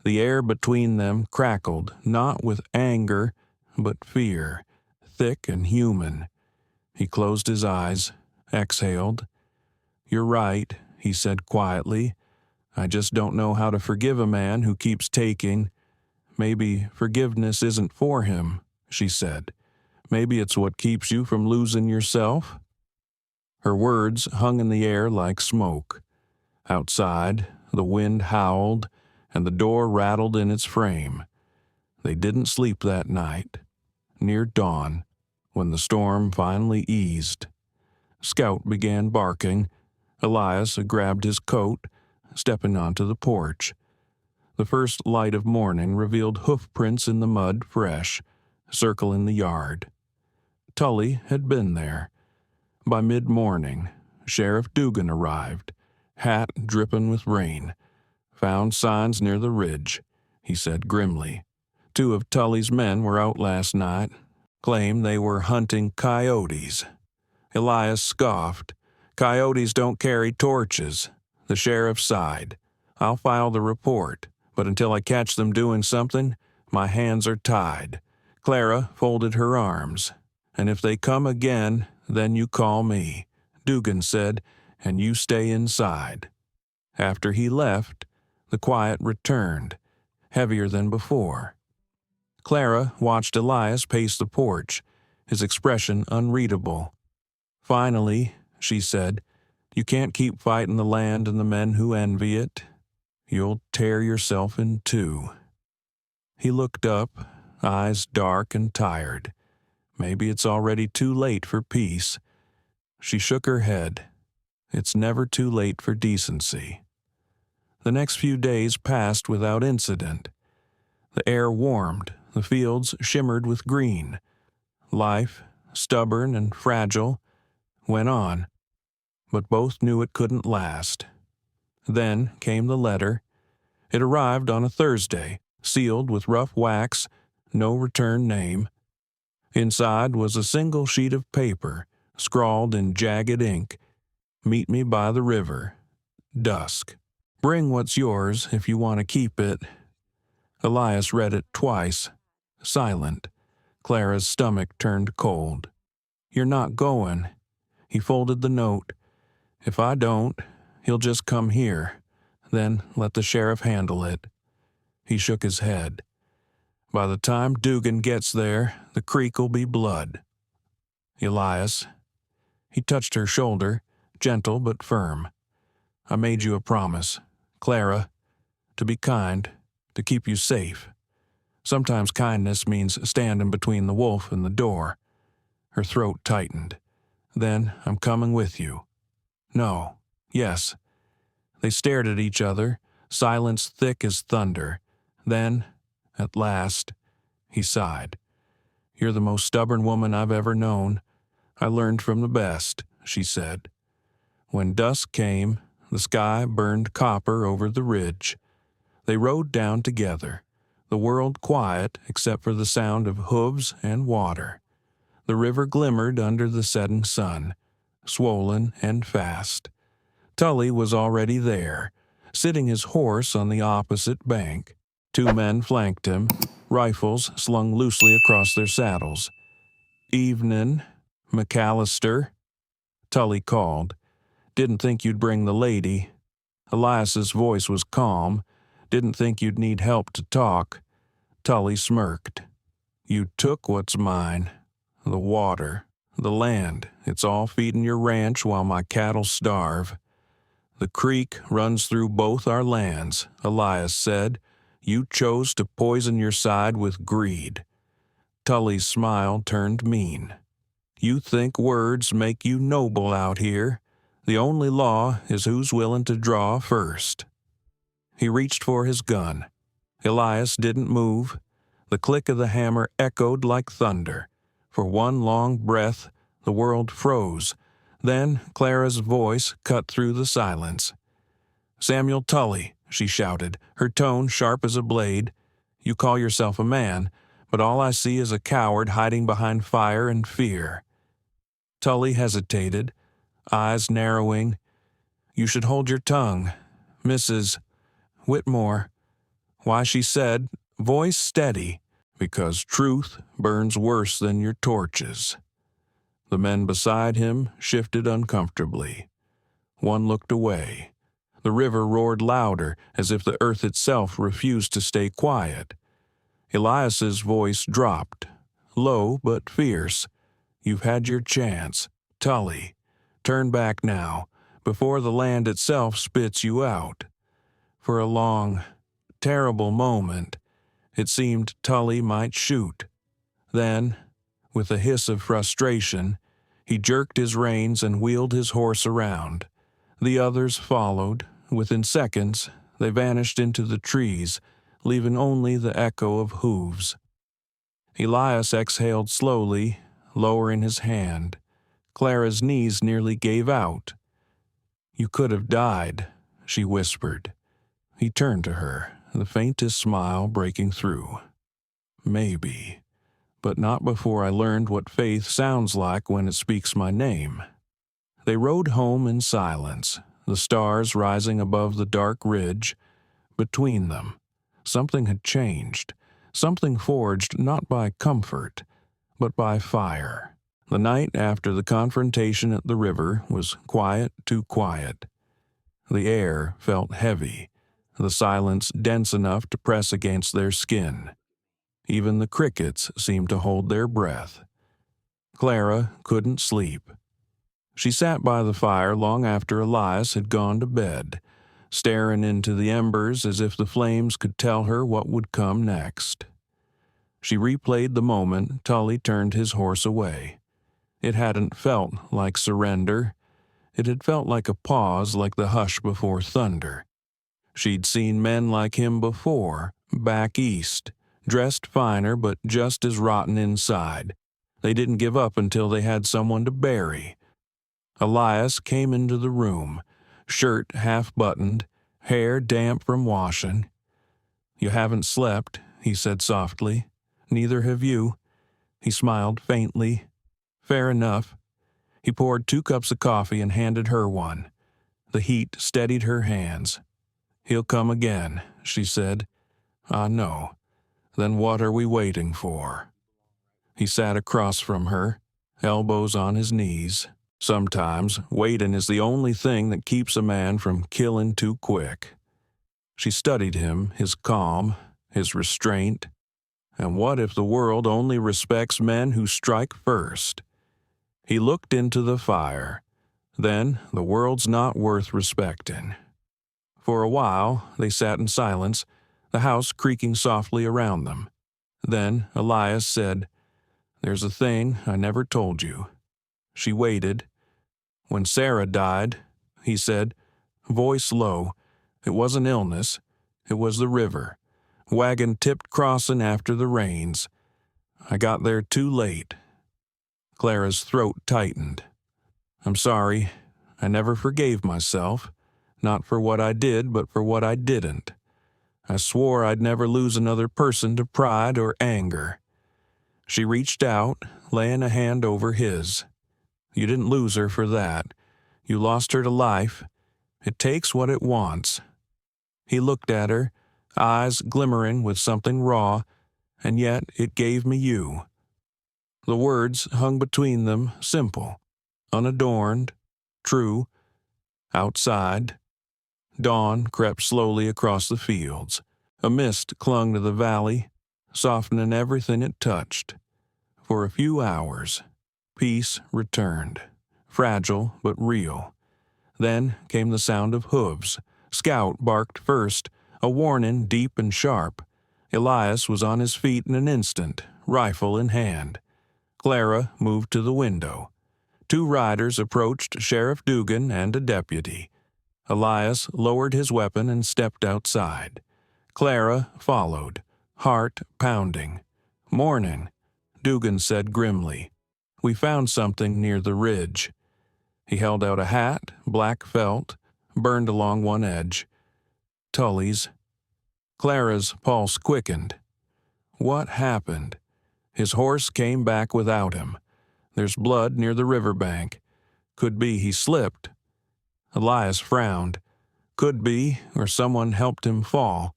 Speaker 1: The air between them crackled, not with anger, but fear, thick and human. He closed his eyes, exhaled. "You're right," he said quietly. "I just don't know how to forgive a man who keeps taking." "Maybe forgiveness isn't for him," she said. "Maybe it's what keeps you from losing yourself." Her words hung in the air like smoke. Outside, the wind howled, and the door rattled in its frame. They didn't sleep that night. Near dawn, when the storm finally eased, Scout began barking. Elias grabbed his coat, stepping onto the porch. The first light of morning revealed hoof prints in the mud fresh, circling the yard. Tully had been there. By mid-morning, Sheriff Dugan arrived, hat dripping with rain. Found signs near the ridge, he said grimly. 2 of Tully's men were out last night, claimed they were hunting coyotes. Elias scoffed. Coyotes don't carry torches. The sheriff sighed. I'll file the report, but until I catch them doing something, my hands are tied. Clara folded her arms. And if they come again, then you call me, Dugan said, and you stay inside. After he left, the quiet returned, heavier than before. Clara watched Elias pace the porch, his expression unreadable. Finally, she said, you can't keep fighting the land and the men who envy it. You'll tear yourself in 2. He looked up, eyes dark and tired. Maybe it's already too late for peace. She shook her head. It's never too late for decency. The next few days passed without incident. The air warmed, the fields shimmered with green. Life, stubborn and fragile, went on, but both knew it couldn't last. Then came the letter. It arrived on a Thursday, sealed with rough wax, no return name. Inside was a single sheet of paper, scrawled in jagged ink. Meet me by the river. Dusk. Bring what's yours if you want to keep it. Elias read it twice. Silent. Clara's stomach turned cold. You're not going. He folded the note. If I don't, he'll just come here. Then let the sheriff handle it. He shook his head. By the time Dugan gets there, the creek'll be blood. Elias. He touched her shoulder, gentle but firm. I made you a promise, Clara, to be kind, to keep you safe. Sometimes kindness means standing between the wolf and the door. Her throat tightened. Then I'm coming with you. No. Yes. They stared at each other, silence thick as thunder. Then, at last, he sighed. You're the most stubborn woman I've ever known. I learned from the best, she said. When dusk came, the sky burned copper over the ridge. They rode down together, the world quiet except for the sound of hooves and water. The river glimmered under the setting sun, swollen and fast. Tully was already there, sitting his horse on the opposite bank. 2 men flanked him, rifles slung loosely across their saddles. Evenin', McAllister, Tully called. Didn't think you'd bring the lady. Elias's voice was calm. Didn't think you'd need help to talk. Tully smirked. You took what's mine. The water, the land, it's all feeding your ranch while my cattle starve. The creek runs through both our lands, Elias said. You chose to poison your side with greed. Tully's smile turned mean. You think words make you noble out here. The only law is who's willing to draw first. He reached for his gun. Elias didn't move. The click of the hammer echoed like thunder. For one long breath, the world froze. Then Clara's voice cut through the silence. Samuel Tully, she shouted, her tone sharp as a blade. You call yourself a man, but all I see is a coward hiding behind fire and fear. Tully hesitated, eyes narrowing. You should hold your tongue, Mrs. Whitmore. Why, she said, voice steady, because truth burns worse than your torches. The men beside him shifted uncomfortably. One looked away. The river roared louder, as if the earth itself refused to stay quiet. Elias's voice dropped, low but fierce. You've had your chance, Tully. Turn back now, before the land itself spits you out. For a long, terrible moment, it seemed Tully might shoot. Then, with a hiss of frustration, he jerked his reins and wheeled his horse around. The others followed. Within seconds, they vanished into the trees, leaving only the echo of hooves. Elias exhaled slowly, lowering his hand. Clara's knees nearly gave out. "You could have died," she whispered. He turned to her, the faintest smile breaking through. "Maybe, but not before I learned what faith sounds like when it speaks my name." They rode home in silence, the stars rising above the dark ridge. Between them, something had changed, something forged not by comfort, but by fire. The night after the confrontation at the river was quiet, too quiet. The air felt heavy, the silence dense enough to press against their skin. Even the crickets seemed to hold their breath. Clara couldn't sleep. She sat by the fire long after Elias had gone to bed, staring into the embers as if the flames could tell her what would come next. She replayed the moment Tully turned his horse away. It hadn't felt like surrender. It had felt like a pause, like the hush before thunder. She'd seen men like him before, back east, dressed finer but just as rotten inside. They didn't give up until they had someone to bury. Elias came into the room, shirt half-buttoned, hair damp from washing. "You haven't slept," he said softly. "Neither have you." He smiled faintly. "Fair enough." He poured 2 cups of coffee and handed her one. The heat steadied her hands. "He'll come again," she said. "I know. Then what are we waiting for?" He sat across from her, elbows on his knees. Sometimes waiting is the only thing that keeps a man from killing too quick. She studied him, his calm, his restraint. And what if the world only respects men who strike first? He looked into the fire. Then the world's not worth respecting. For a while they sat in silence, the house creaking softly around them. Then Elias said, "There's a thing I never told you." She waited. "When Sarah died," he said, voice low, "it wasn't illness, it was the river. Wagon tipped crossing after the rains. I got there too late." Clara's throat tightened. "I'm sorry. I never forgave myself. Not for what I did, but for what I didn't. I swore I'd never lose another person to pride or anger." She reached out, laying a hand over his. "You didn't lose her for that. You lost her to life. It takes what it wants." He looked at her, eyes glimmering with something raw, "and yet it gave me you." The words hung between them, simple, unadorned, true. Outside, dawn crept slowly across the fields. A mist clung to the valley, softening everything it touched. For a few hours, peace returned, fragile but real. Then came the sound of hooves. Scout barked first, a warning deep and sharp. Elias was on his feet in an instant, rifle in hand. Clara moved to the window. 2 riders approached, Sheriff Dugan and a deputy. Elias lowered his weapon and stepped outside. Clara followed, heart pounding. "Morning," Dugan said grimly. "We found something near the ridge." He held out a hat, black felt, burned along one edge. "Tully's." Clara's pulse quickened. What happened? His horse came back without him. There's blood near the riverbank. Could be he slipped. Elias frowned. Could be, or someone helped him fall.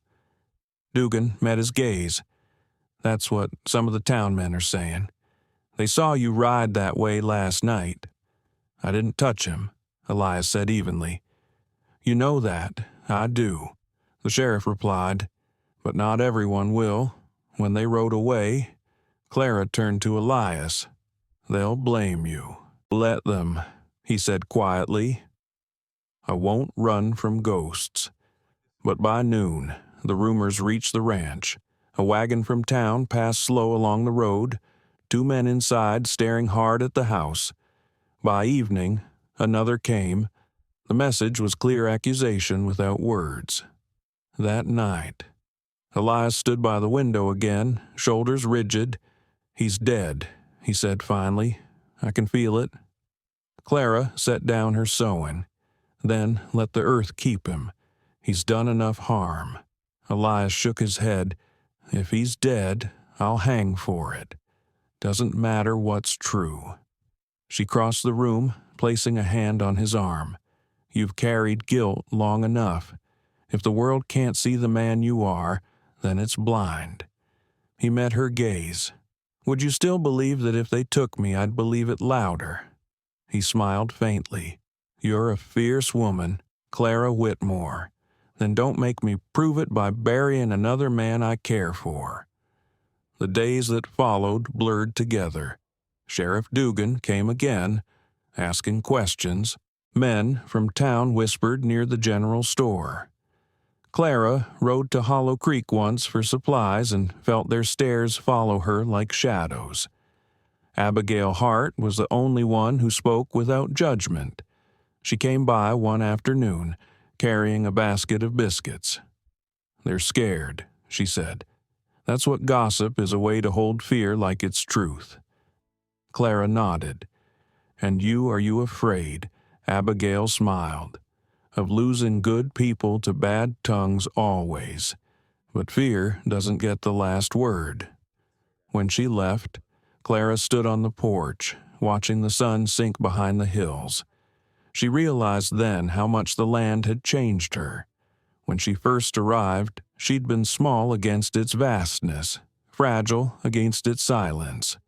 Speaker 1: Dugan met his gaze. "That's what some of the town men are saying. They saw you ride that way last night." "I didn't touch him," Elias said evenly. "You know that. I do," the sheriff replied. "But not everyone will. When they rode away," Clara turned to Elias, "they'll blame you." "Let them," he said quietly. "I won't run from ghosts." But by noon, the rumors reached the ranch. A wagon from town passed slow along the road, 2 men inside staring hard at the house. By evening, another came. The message was clear accusation without words. That night, Elias stood by the window again, shoulders rigid. "He's dead," he said finally. "I can feel it." Clara set down her sewing. "Then let the earth keep him. He's done enough harm." Elias shook his head. "If he's dead, I'll hang for it. Doesn't matter what's true." She crossed the room, placing a hand on his arm. "You've carried guilt long enough. If the world can't see the man you are, then it's blind." He met her gaze. "Would you still believe that if they took me, I'd believe it louder?" He smiled faintly. "You're a fierce woman, Clara Whitmore. Then don't make me prove it by burying another man I care for." The days that followed blurred together. Sheriff Dugan came again, asking questions. Men from town whispered near the general store. Clara rode to Hollow Creek once for supplies and felt their stares follow her like shadows. Abigail Hart was the only one who spoke without judgment. She came by one afternoon, carrying a basket of biscuits. "They're scared," she said. "That's what gossip is, a way to hold fear like it's truth." Clara nodded. "And are you afraid?" Abigail smiled. "Of losing good people to bad tongues always. But fear doesn't get the last word." When she left, Clara stood on the porch, watching the sun sink behind the hills. She realized then how much the land had changed her. When she first arrived, she'd been small against its vastness, fragile against its silence.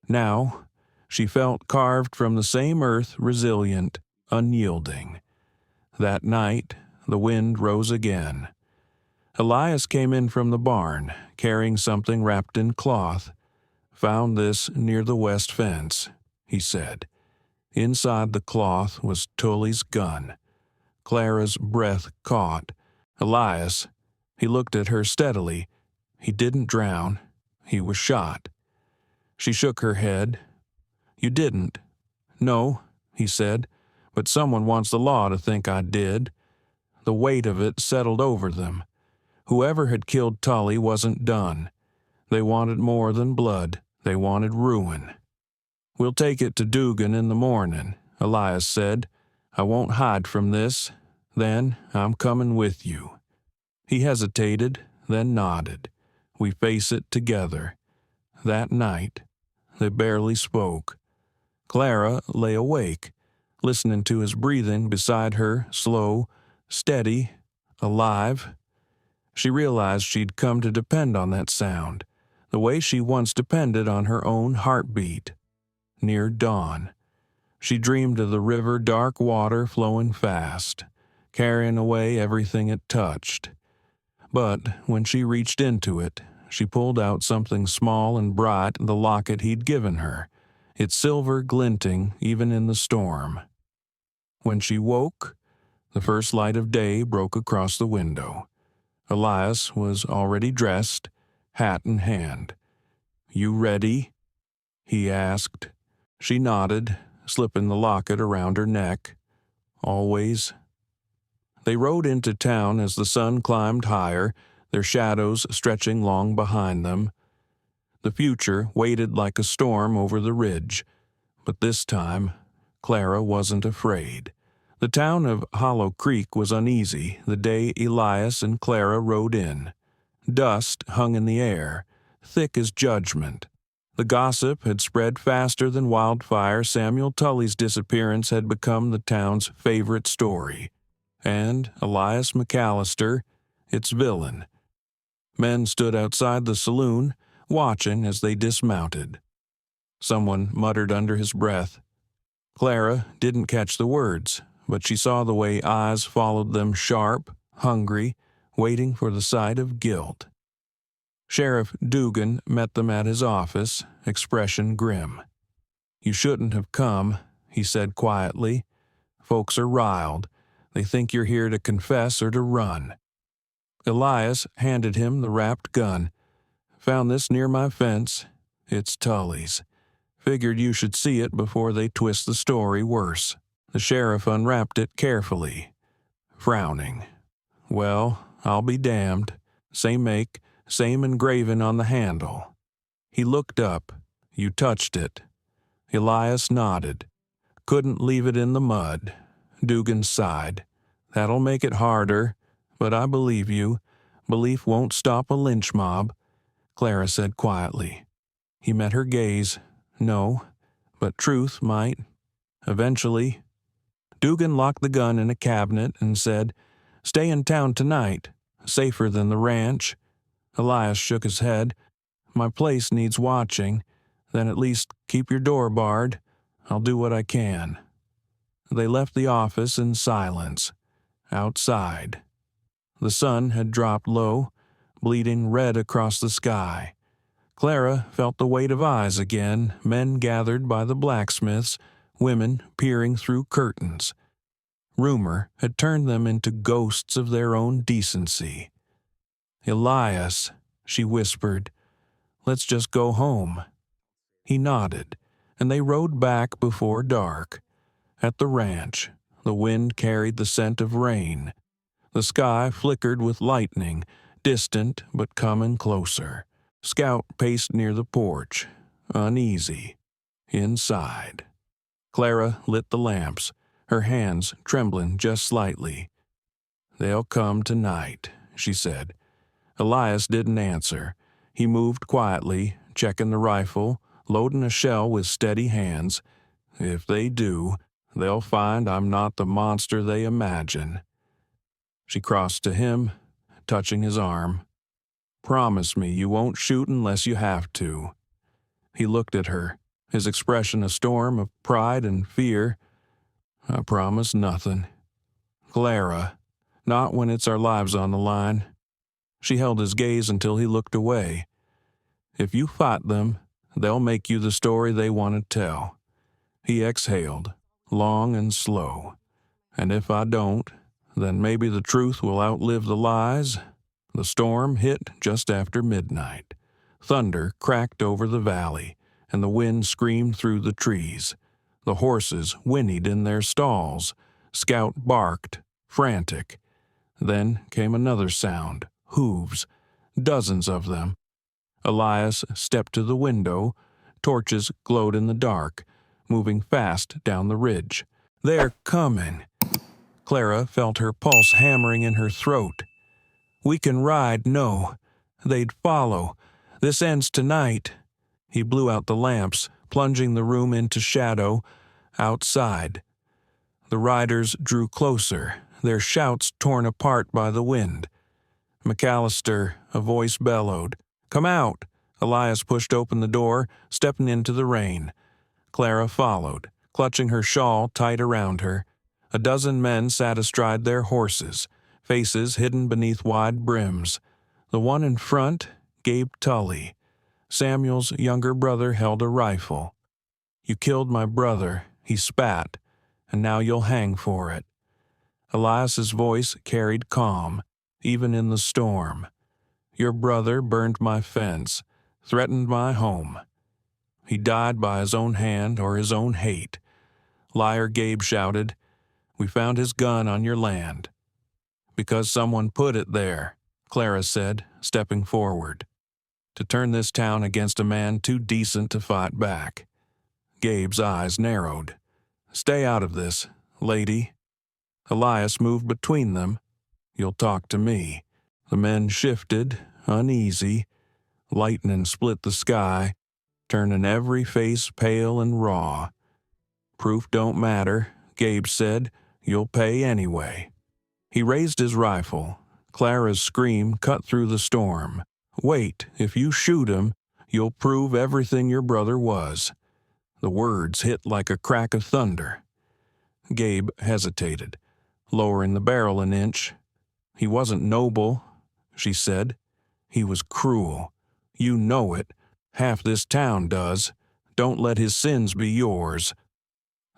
Speaker 1: Now, she felt carved from the same earth, resilient, unyielding. That night, the wind rose again. Elias came in from the barn, carrying something wrapped in cloth. "Found this near the west fence," he said. Inside the cloth was Tully's gun. Clara's breath caught. "Elias," he looked at her steadily. "He didn't drown. He was shot." She shook her head. "You didn't." "No," he said, "but someone wants the law to think I did." The weight of it settled over them. Whoever had killed Tully wasn't done. They wanted more than blood. They wanted ruin. "We'll take it to Dugan in the morning," Elias said. "I won't hide from this. Then I'm coming with you." He hesitated, then nodded. "We face it together." That night, they barely spoke. Clara lay awake, listening to his breathing beside her, slow, steady, alive. She realized she'd come to depend on that sound, the way she once depended on her own heartbeat. Near dawn, she dreamed of the river, dark water flowing fast, carrying away everything it touched. But when she reached into it, she pulled out something small and bright, the locket he'd given her, its silver glinting even in the storm. When she woke, the first light of day broke across the window. Elias was already dressed, hat in hand. "You ready?" he asked. She nodded, slipping the locket around her neck. "Always." They rode into town as the sun climbed higher, their shadows stretching long behind them. The future waited like a storm over the ridge, but this time Clara wasn't afraid. The town of Hollow Creek was uneasy the day Elias and Clara rode in. Dust hung in the air, thick as judgment. The gossip had spread faster than wildfire. Samuel Tully's disappearance had become the town's favorite story, and Elias McAllister, its villain. Men stood outside the saloon, watching as they dismounted. Someone muttered under his breath. Clara didn't catch the words, but she saw the way eyes followed them, sharp, hungry, waiting for the sight of guilt. Sheriff Dugan met them at his office, expression grim. "You shouldn't have come," he said quietly. "Folks are riled. They think you're here to confess or to run." Elias handed him the wrapped gun. "Found this near my fence. It's Tully's. Figured you should see it before they twist the story worse." The sheriff unwrapped it carefully, frowning. "Well, I'll be damned. Same make, same engraving on the handle." He looked up. You touched it. Elias nodded. Couldn't leave it in the mud. Dugan sighed. That'll make it harder, but I believe you. Belief won't stop a lynch mob, Clara said quietly. He met her gaze. No, but truth might. Eventually. Dugan locked the gun in a cabinet and said, Stay in town tonight. Safer than the ranch. Elias shook his head. My place needs watching. Then at least keep your door barred. I'll do what I can. They left the office in silence. Outside. The sun had dropped low, bleeding red across the sky. Clara felt the weight of eyes again, men gathered by the blacksmiths, women peering through curtains. Rumor had turned them into ghosts of their own decency. Elias, she whispered, let's just go home. He nodded, and they rode back before dark. At the ranch, the wind carried the scent of rain. The sky flickered with lightning, distant but coming closer. Scout paced near the porch, uneasy. Inside. Clara lit the lamps, her hands trembling just slightly. They'll come tonight, she said. Elias didn't answer. He moved quietly, checking the rifle, loading a shell with steady hands. If they do, they'll find I'm not the monster they imagine. She crossed to him, touching his arm. Promise me you won't shoot unless you have to. He looked at her, his expression a storm of pride and fear. I promise nothing. Clara, not when it's our lives on the line. She held his gaze until he looked away. If you fight them, they'll make you the story they want to tell. He exhaled, long and slow. And if I don't, then maybe the truth will outlive the lies. The storm hit just after midnight. Thunder cracked over the valley, and the wind screamed through the trees. The horses whinnied in their stalls. Scout barked, frantic. Then came another sound, hooves, dozens of them. Elias stepped to the window. Torches glowed in the dark, moving fast down the ridge. They're coming. Clara felt her pulse hammering in her throat. We can ride, no. They'd follow. This ends tonight. He blew out the lamps, plunging the room into shadow. Outside. The riders drew closer, their shouts torn apart by the wind. McAllister, a voice bellowed. Come out! Elias pushed open the door, stepping into the rain. Clara followed, clutching her shawl tight around her. A dozen men sat astride their horses, faces hidden beneath wide brims. The one in front, Gabe Tully. Samuel's younger brother held a rifle. You killed my brother, he spat, and now you'll hang for it. Elias's voice carried calm, even in the storm. Your brother burned my fence, threatened my home. He died by his own hand or his own hate. Liar, Gabe shouted. We found his gun on your land. Because someone put it there, Clara said, stepping forward. To turn this town against a man too decent to fight back. Gabe's eyes narrowed. Stay out of this, lady. Elias moved between them. You'll talk to me. The men shifted, uneasy. Lightning split the sky, turning every face pale and raw. Proof don't matter, Gabe said. You'll pay anyway. He raised his rifle. Clara's scream cut through the storm. Wait, if you shoot him, you'll prove everything your brother was. The words hit like a crack of thunder. Gabe hesitated, lowering the barrel an inch. He wasn't noble, she said. He was cruel. You know it. Half this town does. Don't let his sins be yours.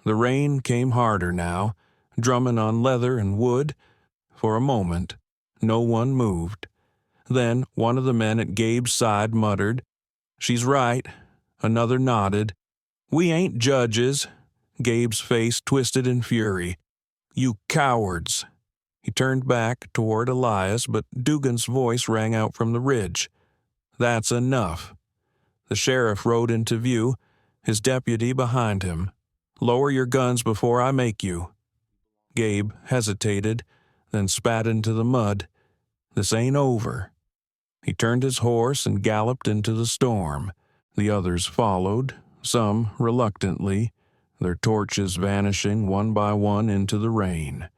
Speaker 1: The rain came harder now, drumming on leather and wood. For a moment, no one moved. Then one of the men at Gabe's side muttered, She's right. Another nodded. We ain't judges. Gabe's face twisted in fury. You cowards. He turned back toward Elias, but Dugan's voice rang out from the ridge. That's enough. The sheriff rode into view, his deputy behind him. "Lower your guns before I make you." Gabe hesitated, then spat into the mud. "This ain't over." He turned his horse and galloped into the storm. The others followed, some reluctantly, their torches vanishing one by one into the rain.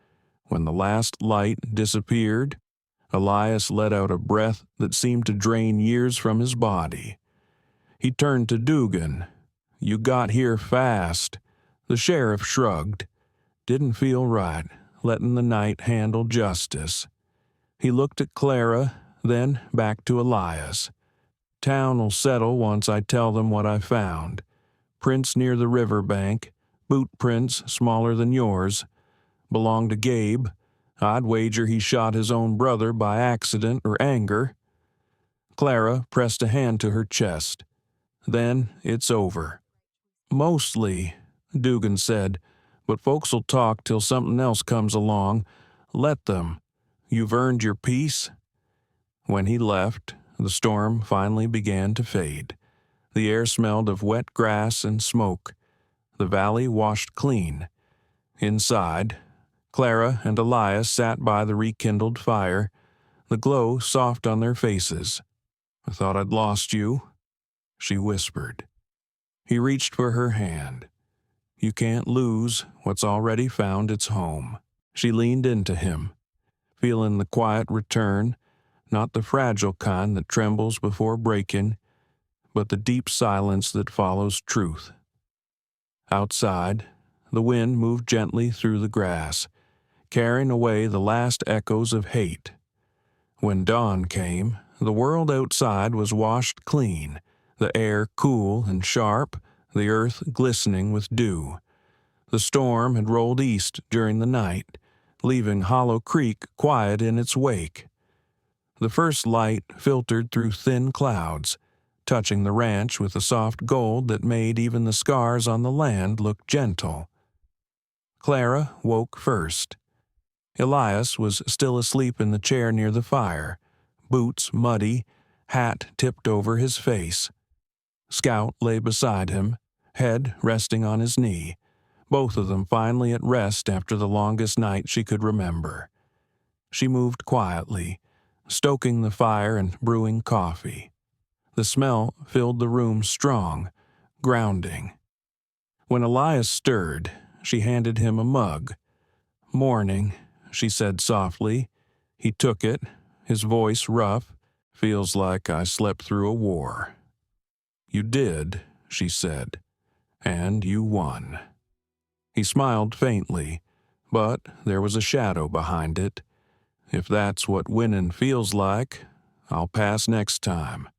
Speaker 1: When the last light disappeared, Elias let out a breath that seemed to drain years from his body. He turned to Dugan. "You got here fast." The sheriff shrugged. Didn't feel right, letting the night handle justice. He looked at Clara, then back to Elias. "Town'll settle once I tell them what I found. Prints near the river bank, boot prints smaller than yours. Belong to Gabe. I'd wager he shot his own brother by accident or anger." Clara pressed a hand to her chest. "Then it's over." "Mostly," Dugan said, "but folks'll talk till something else comes along. Let them. You've earned your peace." When he left, the storm finally began to fade. The air smelled of wet grass and smoke. The valley washed clean. Inside, Clara and Elias sat by the rekindled fire, the glow soft on their faces. "I thought I'd lost you," she whispered. He reached for her hand. "You can't lose what's already found its home." She leaned into him, feeling the quiet return, not the fragile kind that trembles before breaking, but the deep silence that follows truth. Outside, the wind moved gently through the grass, carrying away the last echoes of hate. When dawn came, the world outside was washed clean, the air cool and sharp, the earth glistening with dew. The storm had rolled east during the night, leaving Hollow Creek quiet in its wake. The first light filtered through thin clouds, touching the ranch with a soft gold that made even the scars on the land look gentle. Clara woke first. Elias was still asleep in the chair near the fire, boots muddy, hat tipped over his face. Scout lay beside him, head resting on his knee, both of them finally at rest after the longest night she could remember. She moved quietly, stoking the fire and brewing coffee. The smell filled the room strong, grounding. When Elias stirred, she handed him a mug. "Morning," she said softly. He took it, his voice rough. "Feels like I slept through a war." "You did," she said, "and you won." He smiled faintly, but there was a shadow behind it. "If that's what winning feels like, I'll pass next time."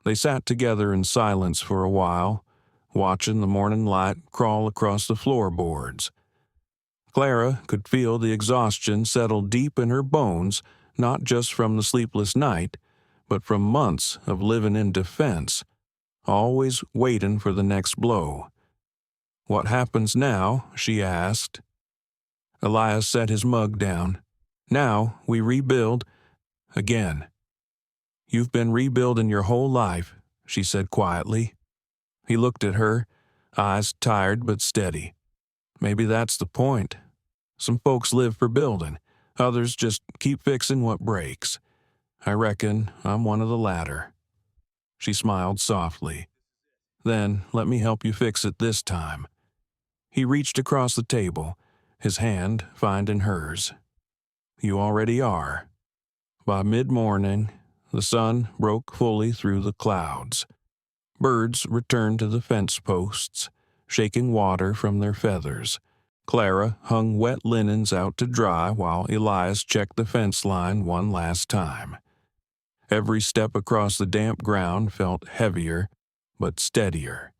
Speaker 1: They sat together in silence for a while, watching the morning light crawl across the floorboards. Clara could feel the exhaustion settle deep in her bones, not just from the sleepless night, but from months of living in defense, always waiting for the next blow. "What happens now?" she asked. Elias set his mug down. "Now we rebuild again." "You've been rebuilding your whole life," she said quietly. He looked at her, eyes tired but steady. "Maybe that's the point. Some folks live for building, others just keep fixing what breaks. I reckon I'm one of the latter." She smiled softly. "Then let me help you fix it this time." He reached across the table, his hand finding hers. "You already are." By mid-morning, the sun broke fully through the clouds. Birds returned to the fence posts, shaking water from their feathers. Clara hung wet linens out to dry while Elias checked the fence line one last time. Every step across the damp ground felt heavier, but steadier.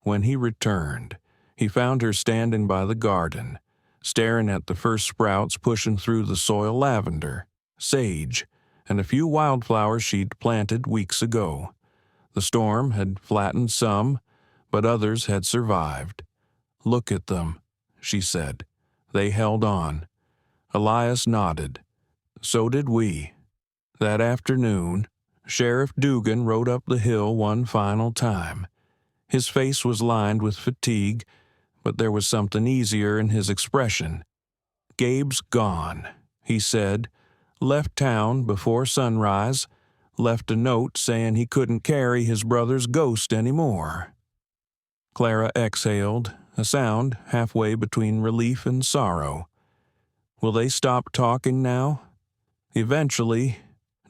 Speaker 1: When he returned, he found her standing by the garden, staring at the first sprouts pushing through the soil: lavender, sage, and a few wildflowers she'd planted weeks ago. The storm had flattened some, but others had survived. "Look at them," she said. They held on. Elias nodded. "So did we." That afternoon, Sheriff Dugan rode up the hill one final time. His face was lined with fatigue, but there was something easier in his expression. "Gabe's gone," he said. "Left town before sunrise, left a note saying he couldn't carry his brother's ghost anymore." Clara exhaled, a sound halfway between relief and sorrow. "Will they stop talking now?" "Eventually,"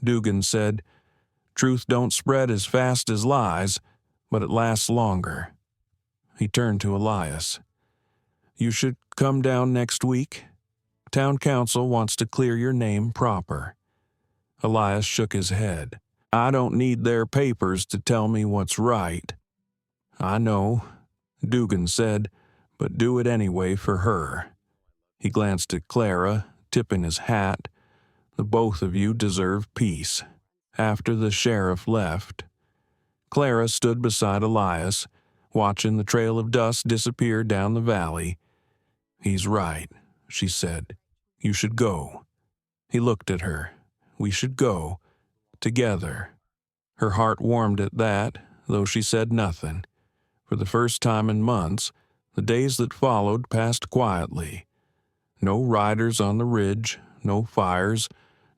Speaker 1: Dugan said. "Truth don't spread as fast as lies, but it lasts longer." He turned to Elias. "You should come down next week. Town council wants to clear your name proper." Elias shook his head. "I don't need their papers to tell me what's right." "I know," Dugan said, "but do it anyway for her." He glanced at Clara, tipping his hat. "The both of you deserve peace." After the sheriff left, Clara stood beside Elias, watching the trail of dust disappear down the valley. "He's right," she said. "You should go." He looked at her. "We should go. Together." Her heart warmed at that, though she said nothing. For the first time in months, the days that followed passed quietly. No riders on the ridge, no fires,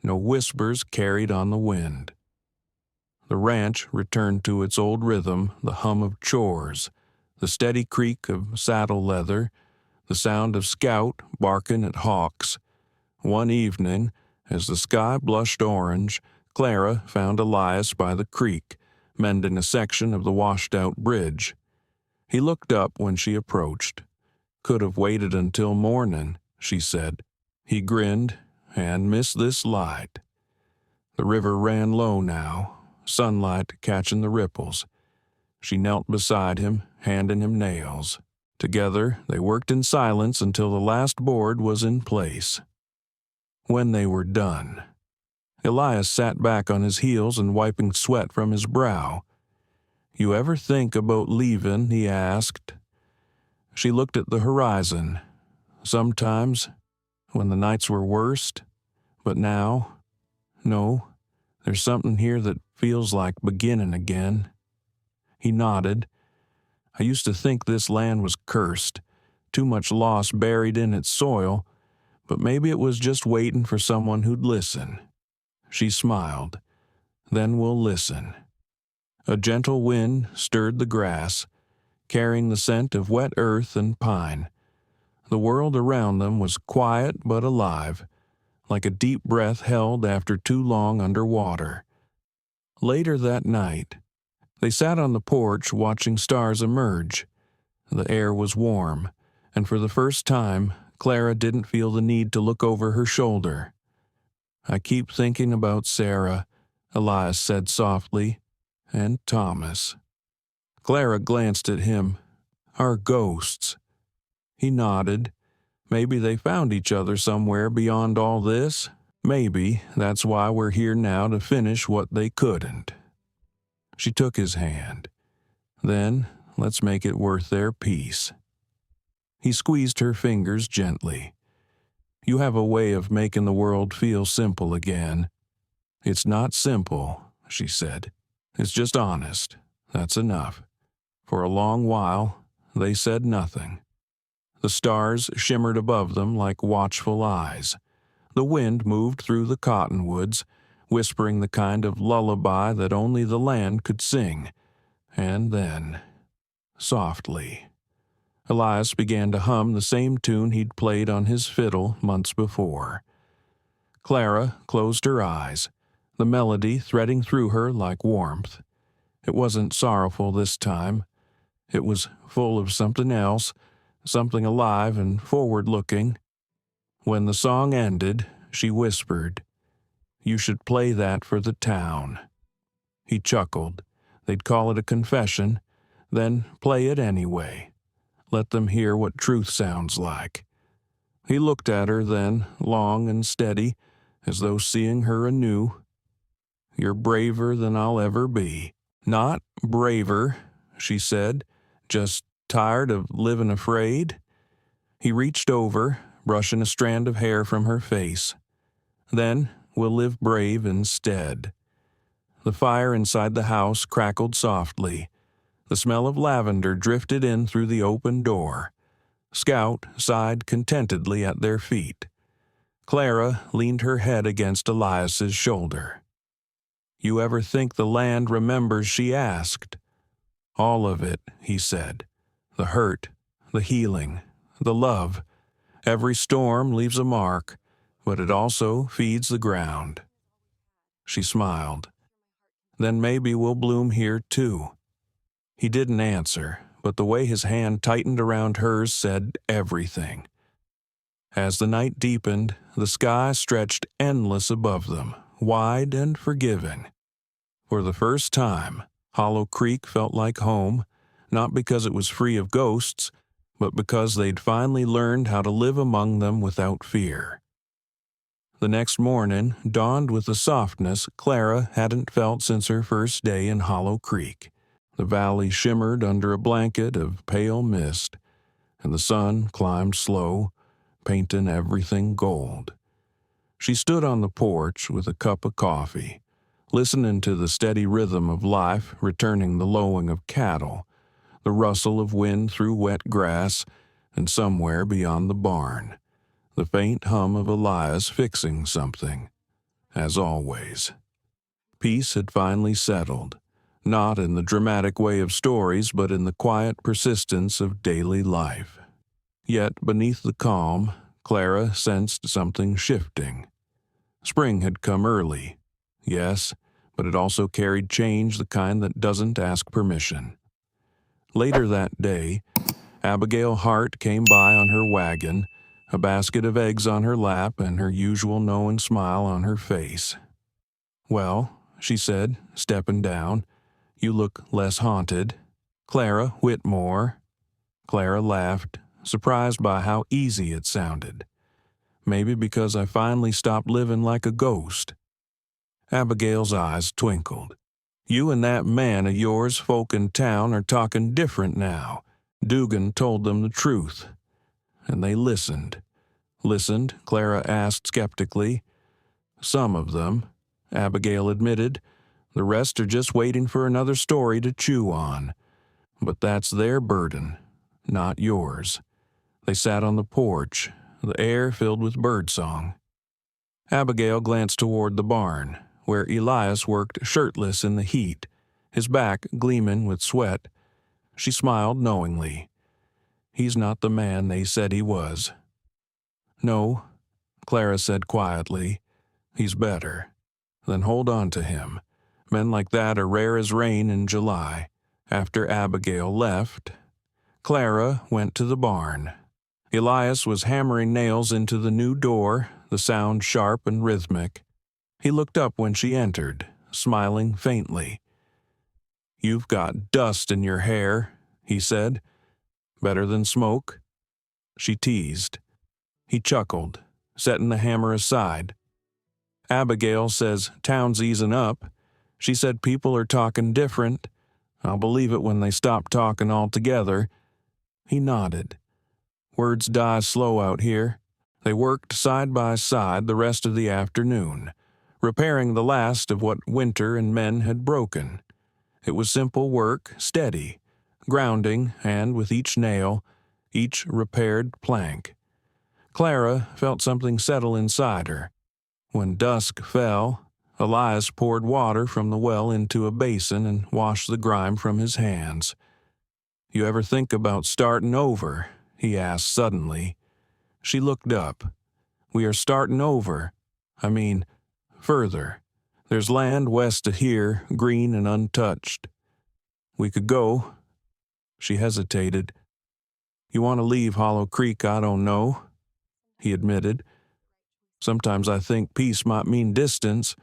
Speaker 1: no whispers carried on the wind. The ranch returned to its old rhythm, the hum of chores, the steady creak of saddle leather, the sound of Scout barking at hawks. One evening, as the sky blushed orange, Clara found Elias by the creek, mending a section of the washed-out bridge. He looked up when she approached. "Could have waited until morning," she said. He grinned, "and missed this light." The river ran low now, sunlight catching the ripples. She knelt beside him, handing him nails. Together, they worked in silence until the last board was in place. When they were done, Elias sat back on his heels and wiping sweat from his brow. "You ever think about leaving?" he asked. She looked at the horizon. "Sometimes, when the nights were worst, but now, no, there's something here that feels like beginning again." He nodded. "I used to think this land was cursed, too much loss buried in its soil, but maybe it was just waiting for someone who'd listen." She smiled. "Then we'll listen." A gentle wind stirred the grass, carrying the scent of wet earth and pine. The world around them was quiet but alive, like a deep breath held after too long under water. Later that night, they sat on the porch watching stars emerge. The air was warm, and for the first time, Clara didn't feel the need to look over her shoulder. "I keep thinking about Sarah," Elias said softly, "and Thomas." Clara glanced at him. "Our ghosts." He nodded. "Maybe they found each other somewhere beyond all this. Maybe that's why we're here now to finish what they couldn't." She took his hand. "Then let's make it worth their peace." He squeezed her fingers gently. "You have a way of making the world feel simple again." "It's not simple," she said. "It's just honest. That's enough." For a long while, they said nothing. The stars shimmered above them like watchful eyes. The wind moved through the cottonwoods, whispering the kind of lullaby that only the land could sing. And then, softly, Elias began to hum the same tune he'd played on his fiddle months before. Clara closed her eyes, the melody threading through her like warmth. It wasn't sorrowful this time. It was full of something else, something alive and forward-looking. When the song ended, she whispered, "You should play that for the town." He chuckled. They'd call it a confession, then play it anyway. Let them hear what truth sounds like. He looked at her then, long and steady, as though seeing her anew. "You're braver than I'll ever be." "Not braver," she said, "just tired of living afraid." He reached over, brushing a strand of hair from her face. "Then we'll live brave instead." The fire inside the house crackled softly. The smell of lavender drifted in through the open door. Scout sighed contentedly at their feet. Clara leaned her head against Elias's shoulder. "You ever think the land remembers?" she asked. "All of it," he said. "The hurt, the healing, the love. Every storm leaves a mark, but it also feeds the ground." She smiled. "Then maybe we'll bloom here too." He didn't answer, but the way his hand tightened around hers said everything. As the night deepened, the sky stretched endless above them, wide and forgiving. For the first time, Hollow Creek felt like home, not because it was free of ghosts, but because they'd finally learned how to live among them without fear. The next morning dawned with a softness Clara hadn't felt since her first day in Hollow Creek. The valley shimmered under a blanket of pale mist, and the sun climbed slow, painting everything gold. She stood on the porch with a cup of coffee, listening to the steady rhythm of life returning, the lowing of cattle, the rustle of wind through wet grass, and somewhere beyond the barn, the faint hum of Elias fixing something. As always, peace had finally settled, not in the dramatic way of stories, but in the quiet persistence of daily life. Yet beneath the calm, Clara sensed something shifting. Spring had come early, yes, but it also carried change, the kind that doesn't ask permission. Later that day, Abigail Hart came by on her wagon, a basket of eggs on her lap and her usual knowing smile on her face. "Well," she said, stepping down, "you look less haunted. Clara Whitmore." Clara laughed, surprised by how easy it sounded. "Maybe because I finally stopped living like a ghost." Abigail's eyes twinkled. "You and that man of yours, folk in town, are talking different now." Dugan told them the truth, and they listened. "Listened?" Clara asked skeptically. "Some of them," Abigail admitted. "The rest are just waiting for another story to chew on. But that's their burden, not yours." They sat on the porch, the air filled with birdsong. Abigail glanced toward the barn, where Elias worked shirtless in the heat, his back gleaming with sweat. She smiled knowingly. "He's not the man they said he was." "No," Clara said quietly. "He's better." "Then hold on to him. Men like that are rare as rain in July." After Abigail left, Clara went to the barn. Elias was hammering nails into the new door, the sound sharp and rhythmic. He looked up when she entered, smiling faintly. "You've got dust in your hair," he said. "Better than smoke?" She teased. He chuckled, setting the hammer aside. "Abigail says town's easing up. She said people are talking different. I'll believe it when they stop talking altogether." He nodded. "Words die slow out here." They worked side by side the rest of the afternoon, repairing the last of what winter and men had broken. It was simple work, steady, grounding, and with each nail, each repaired plank, Clara felt something settle inside her. When dusk fell, Elias poured water from the well into a basin and washed the grime from his hands. "You ever think about starting over?" he asked suddenly. She looked up. "We are starting over. I mean, further. There's land west of here, green and untouched. We could go." She hesitated. "You want to leave Hollow Creek, I don't know," he admitted. "Sometimes I think peace might mean distance.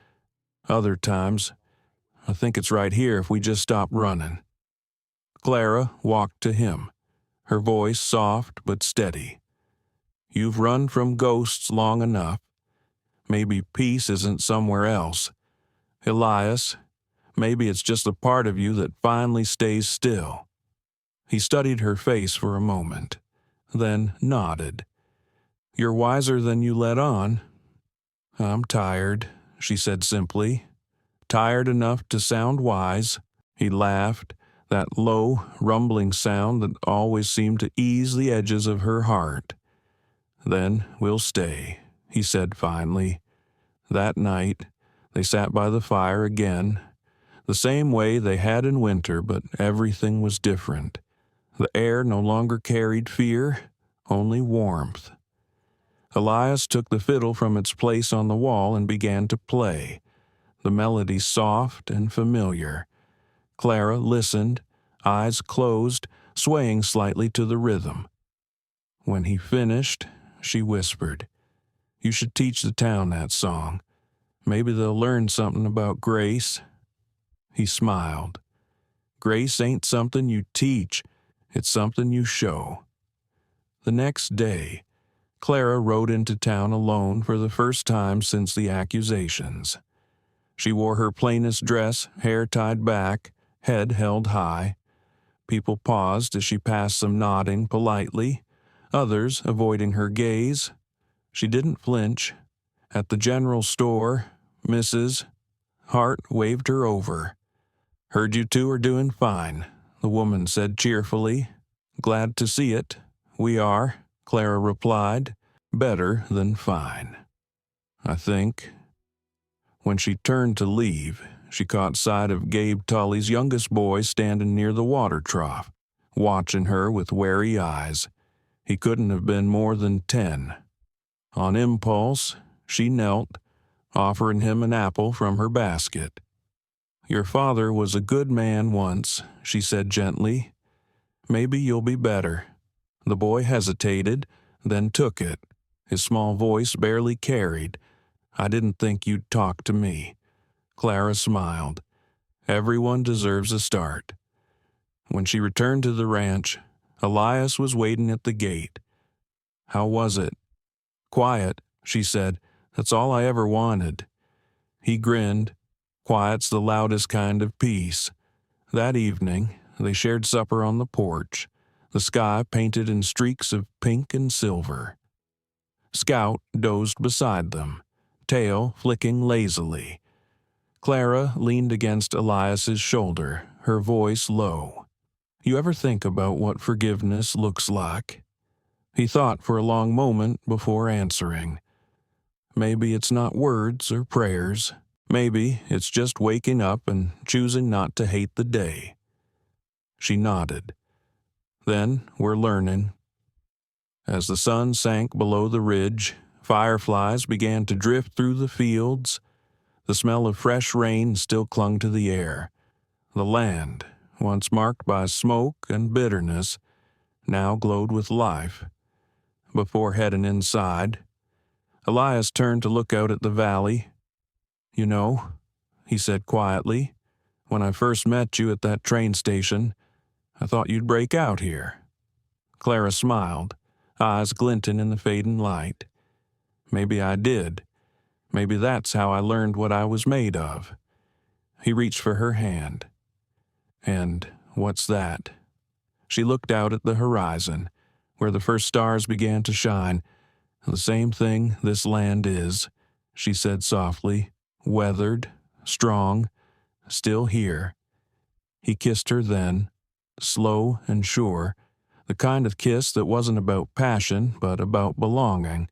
Speaker 1: Other times, I think it's right here if we just stop running." Clara walked to him, her voice soft but steady. "You've run from ghosts long enough. Maybe peace isn't somewhere else. Elias, maybe it's just a part of you that finally stays still." He studied her face for a moment, then nodded. "You're wiser than you let on." "I'm tired," she said simply. tired enough to sound wise. He laughed, that low, rumbling sound that always seemed to ease the edges of her heart. "Then we'll stay," he said finally. That night, they sat by the fire again, the same way they had in winter, but everything was different. The air no longer carried fear, only warmth. Elias took the fiddle from its place on the wall and began to play, the melody soft and familiar. Clara listened, eyes closed, swaying slightly to the rhythm. When he finished, she whispered, "You should teach the town that song. Maybe they'll learn something about grace." He smiled. "Grace ain't something you teach, it's something you show." The next day, Clara rode into town alone for the first time since the accusations. She wore her plainest dress, hair tied back, head held high. People paused as she passed them, nodding politely, others avoiding her gaze. She didn't flinch. At the general store, Mrs. Hart waved her over. "Heard you two are doing fine," the woman said cheerfully. "Glad to see it. We are," Clara replied. "Better than fine, I think." When she turned to leave, she caught sight of Gabe Tully's youngest boy standing near the water trough, watching her with wary eyes. He couldn't have been more than 10. On impulse, she knelt, offering him an apple from her basket. "Your father was a good man once," she said gently. "Maybe you'll be better." The boy hesitated, then took it. His small voice barely carried. "I didn't think you'd talk to me." Clara smiled. Everyone deserves a start. When she returned to the ranch, Elias was waiting at the gate. "How was it?" "Quiet," she said. "That's all I ever wanted." He grinned. "Quiet's the loudest kind of peace." That evening, they shared supper on the porch, the sky painted in streaks of pink and silver. Scout dozed beside them, tail flicking lazily. Clara leaned against Elias's shoulder, her voice low. "You ever think about what forgiveness looks like?" He thought for a long moment before answering. "Maybe it's not words or prayers. Maybe it's just waking up and choosing not to hate the day." She nodded. "Then we're learning." As the sun sank below the ridge, fireflies began to drift through the fields. The smell of fresh rain still clung to the air. The land, once marked by smoke and bitterness, now glowed with life. Before heading inside, Elias turned to look out at the valley. "You know," he said quietly, "when I first met you at that train station, I thought you'd break out here." Clara smiled, eyes glinting in the fading light. "Maybe I did. Maybe that's how I learned what I was made of." He reached for her hand. "And what's that?" She looked out at the horizon, where the first stars began to shine. "The same thing this land is," she said softly. "Weathered, strong, still here." He kissed her then, slow and sure, the kind of kiss that wasn't about passion but about belonging.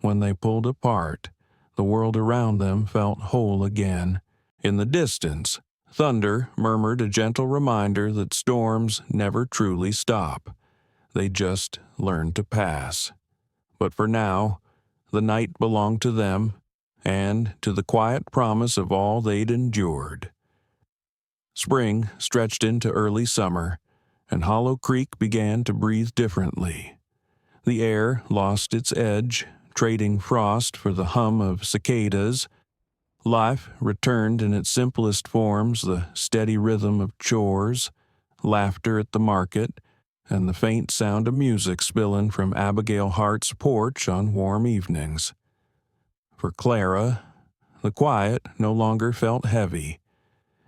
Speaker 1: When they pulled apart, the world around them felt whole again. In the distance, thunder murmured a gentle reminder that storms never truly stop. They just learn to pass. But for now, the night belonged to them, and to the quiet promise of all they'd endured. Spring stretched into early summer, and Hollow Creek began to breathe differently. The air lost its edge, trading frost for the hum of cicadas. Life returned in its simplest forms, the steady rhythm of chores, laughter at the market, and the faint sound of music spilling from Abigail Hart's porch on warm evenings. For Clara, the quiet no longer felt heavy.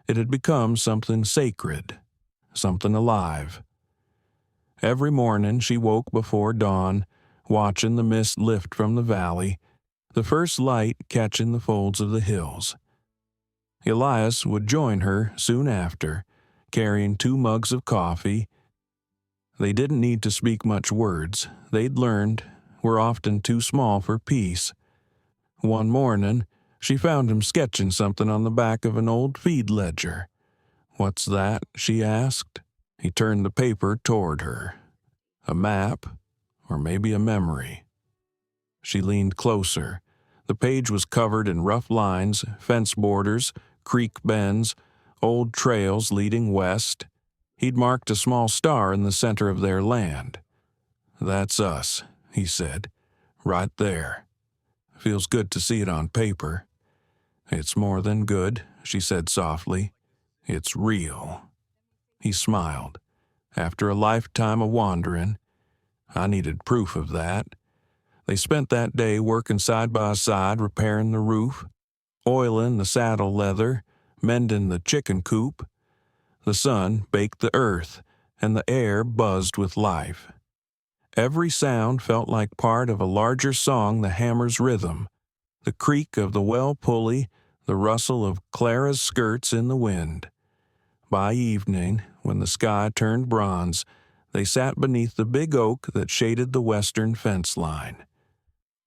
Speaker 1: It had become something sacred, something alive. Every morning she woke before dawn, watching the mist lift from the valley, the first light catching the folds of the hills. Elias would join her soon after, carrying 2 mugs of coffee. They didn't need to speak much words. They'd learned were often too small for peace. One morning, she found him sketching something on the back of an old feed ledger. "What's that?" she asked. He turned the paper toward her. A map, or maybe a memory. She leaned closer. The page was covered in rough lines, fence borders, creek bends, old trails leading west. He'd marked a small star in the center of their land. "That's us," he said. "Right there. Feels good to see it on paper." "It's more than good," she said softly. "It's real." He smiled. After a lifetime of wandering, I needed proof of that. They spent that day working side by side, repairing the roof, oiling the saddle leather, mending the chicken coop. The sun baked the earth, and the air buzzed with life. Every sound felt like part of a larger song, the hammer's rhythm, the creak of the well pulley, the rustle of Clara's skirts in the wind. By evening, when the sky turned bronze, they sat beneath the big oak that shaded the western fence line.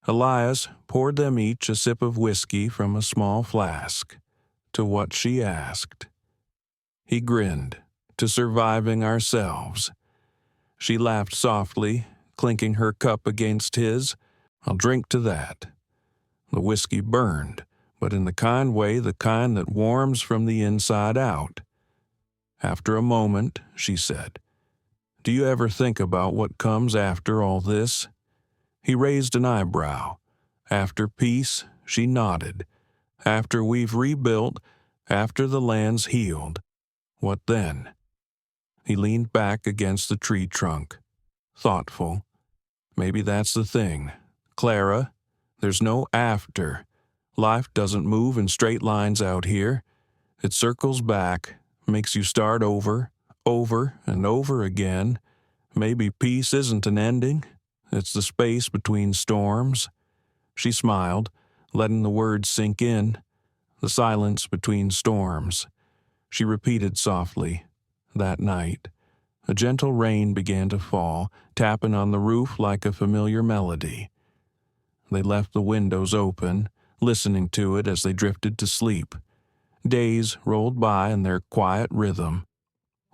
Speaker 1: Elias poured them each a sip of whiskey from a small flask. To what she asked. He grinned. To surviving ourselves. She laughed softly, clinking her cup against his. "I'll drink to that." The whiskey burned, but in the kind way, the kind that warms from the inside out. After a moment, she said, "Do you ever think about what comes after all this?" He raised an eyebrow. "After peace," she nodded. "After we've rebuilt, after the land's healed. What then?" He leaned back against the tree trunk, thoughtful. "Maybe that's the thing. Clara, there's no after. Life doesn't move in straight lines out here. It circles back, makes you start over and over again. Maybe peace isn't an ending. It's the space between storms." She smiled, letting the words sink in. The silence between storms. She repeated softly. That night, a gentle rain began to fall, tapping on the roof like a familiar melody. They left the windows open, listening to it as they drifted to sleep. Days rolled by in their quiet rhythm.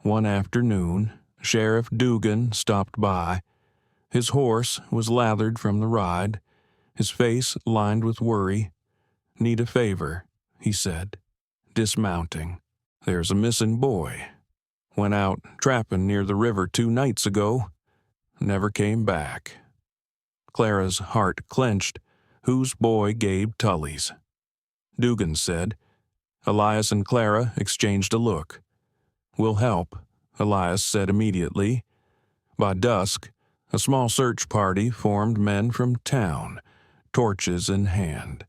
Speaker 1: One afternoon, Sheriff Dugan stopped by. His horse was lathered from the ride, his face lined with worry. "Need a favor," he said, dismounting. "There's a missing boy. Went out trapping near the river 2 nights ago. Never came back." Clara's heart clenched. "Whose boy Gabe Tully's?" Dugan said. Elias and Clara exchanged a look. "We'll help," Elias said immediately. By dusk, a small search party formed, men from town, torches in hand.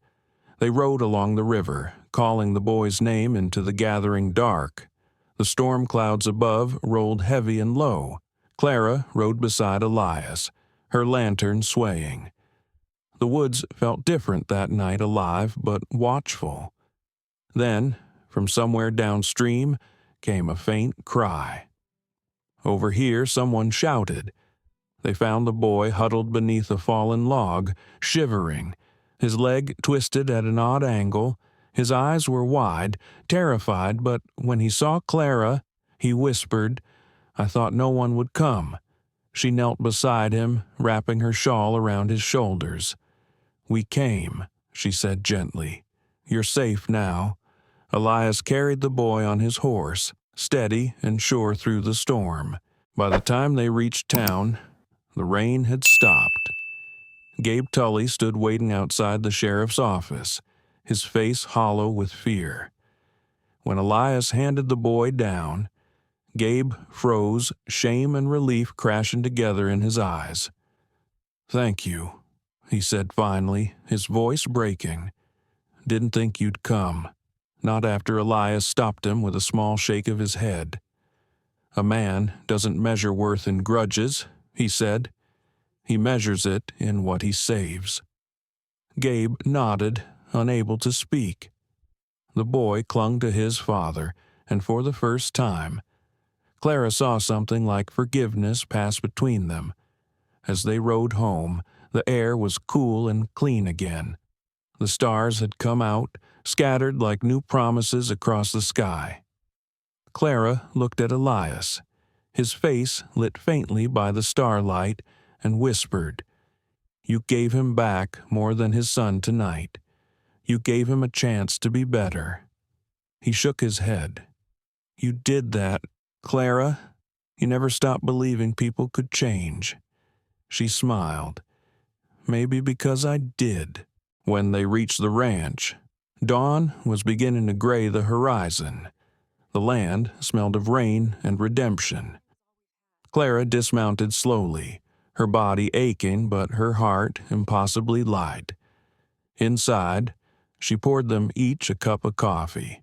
Speaker 1: They rode along the river, calling the boy's name into the gathering dark. The storm clouds above rolled heavy and low. Clara rode beside Elias, her lantern swaying. The woods felt different that night, alive but watchful. Then, from somewhere downstream, came a faint cry. Over here, someone shouted. They found the boy huddled beneath a fallen log, shivering, his leg twisted at an odd angle. His eyes were wide, terrified, but when he saw Clara, he whispered, "I thought no one would come." She knelt beside him, wrapping her shawl around his shoulders. "We came," she said gently. "You're safe now." Elias carried the boy on his horse, steady and sure through the storm. By the time they reached town, the rain had stopped. Gabe Tully stood waiting outside the sheriff's office, his face hollow with fear. When Elias handed the boy down, Gabe froze, shame and relief crashing together in his eyes. "Thank you," he said finally, his voice breaking. "Didn't think you'd come." Not after Elias stopped him with a small shake of his head. "A man doesn't measure worth in grudges," he said. "He measures it in what he saves." Gabe nodded, unable to speak. The boy clung to his father, and for the first time, Clara saw something like forgiveness pass between them. As they rode home, the air was cool and clean again. The stars had come out, scattered like new promises across the sky. Clara looked at Elias, his face lit faintly by the starlight, and whispered, "You gave him back more than his son tonight. You gave him a chance to be better." He shook his head. "You did that, Clara. You never stopped believing people could change." She smiled. "Maybe because I did." When they reached the ranch, dawn was beginning to gray the horizon. The land smelled of rain and redemption. Clara dismounted slowly, her body aching but her heart impossibly light. Inside, she poured them each a cup of coffee.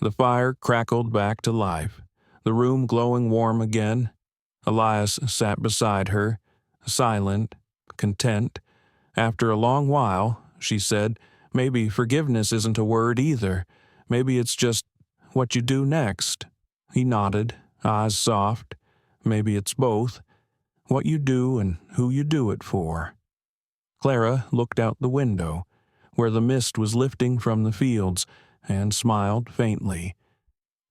Speaker 1: The fire crackled back to life, the room glowing warm again. Elias sat beside her, silent, content. After a long while, she said, "Maybe forgiveness isn't a word either. Maybe it's just what you do next." He nodded, eyes soft. "Maybe it's both. What you do and who you do it for." Clara looked out the window, where the mist was lifting from the fields, and smiled faintly.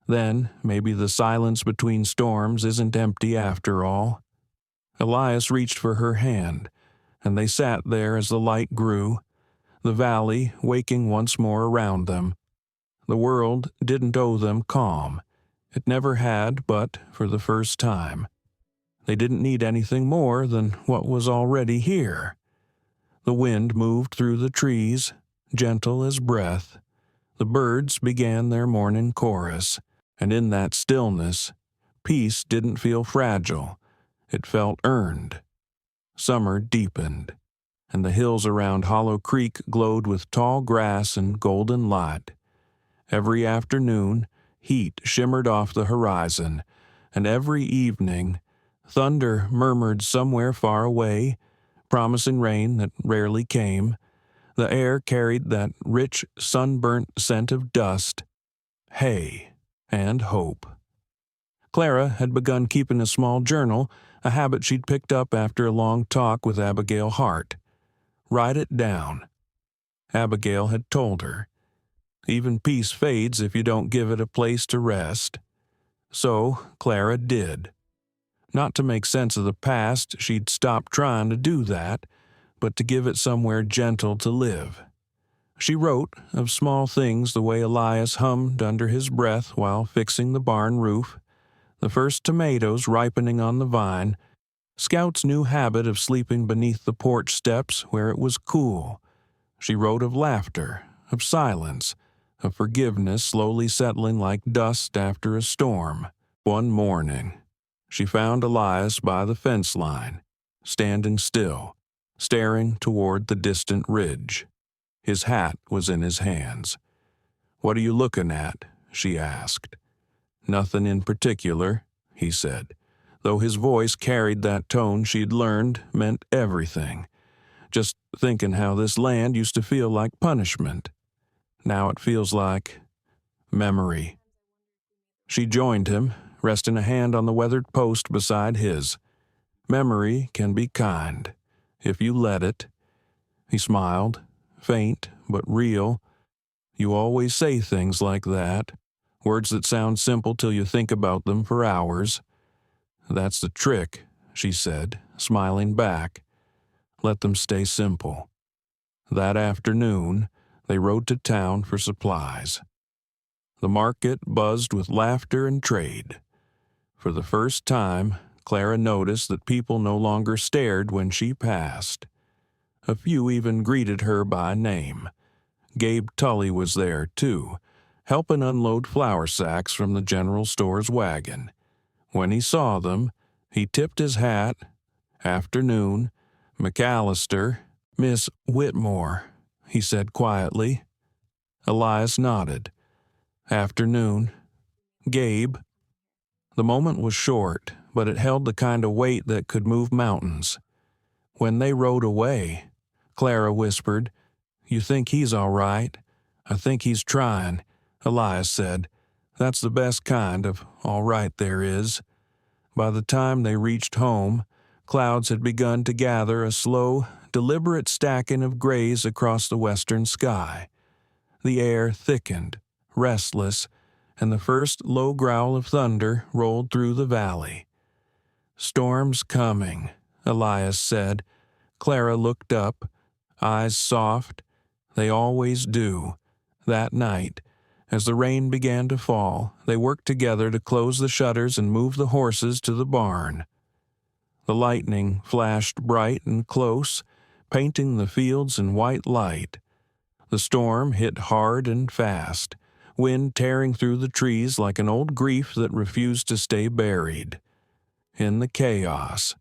Speaker 1: Then maybe the silence between storms isn't empty after all. Elias reached for her hand, and they sat there as the light grew, the valley waking once more around them. The world didn't owe them calm. It never had, but for the first time. They didn't need anything more than what was already here. The wind moved through the trees, gentle as breath. The birds began their morning chorus, and in that stillness, peace didn't feel fragile. It felt earned. Summer deepened, and the hills around Hollow Creek glowed with tall grass and golden light. Every afternoon, heat shimmered off the horizon, and every evening, thunder murmured somewhere far away, promising rain that rarely came. The air carried that rich, sunburnt scent of dust, hay, and hope. Clara had begun keeping a small journal, a habit she'd picked up after a long talk with Abigail Hart. Write it down. Abigail had told her. Even peace fades if you don't give it a place to rest. So Clara did. Not to make sense of the past, she'd stopped trying to do that, but to give it somewhere gentle to live. She wrote of small things, the way Elias hummed under his breath while fixing the barn roof, the first tomatoes ripening on the vine, Scout's new habit of sleeping beneath the porch steps where it was cool. She wrote of laughter, of silence, of forgiveness slowly settling like dust after a storm. One morning, she found Elias by the fence line, standing still, staring toward the distant ridge. His hat was in his hands. "What are you looking at?" she asked. "Nothing in particular," he said, though his voice carried that tone she'd learned meant everything. "Just thinking how this land used to feel like punishment. Now it feels like memory." She joined him, resting a hand on the weathered post beside his. "Memory can be kind, if you let it." He smiled, faint but real. "You always say things like that, words that sound simple till you think about them for hours." "That's the trick," she said, smiling back. "Let them stay simple." That afternoon, they rode to town for supplies. The market buzzed with laughter and trade. For the first time, Clara noticed that people no longer stared when she passed. A few even greeted her by name. Gabe Tully was there, too, helping unload flour sacks from the general store's wagon. When he saw them, he tipped his hat. "Afternoon, McAllister." "Miss Whitmore," he said quietly. Elias nodded. "Afternoon. Gabe." The moment was short, but it held the kind of weight that could move mountains. When they rode away, Clara whispered, "You think he's all right? I think he's trying. Elias said. "That's the best kind of all right there is." By the time they reached home, clouds had begun to gather a slow, deliberate stacking of grays across the western sky. The air thickened, restless, and the first low growl of thunder rolled through the valley. "Storm's coming," Elias said. Clara looked up, eyes soft. They always do. That night, as the rain began to fall, they worked together to close the shutters and move the horses to the barn. The lightning flashed bright and close, painting the fields in white light. The storm hit hard and fast, wind tearing through the trees like an old grief that refused to stay buried. In the chaos,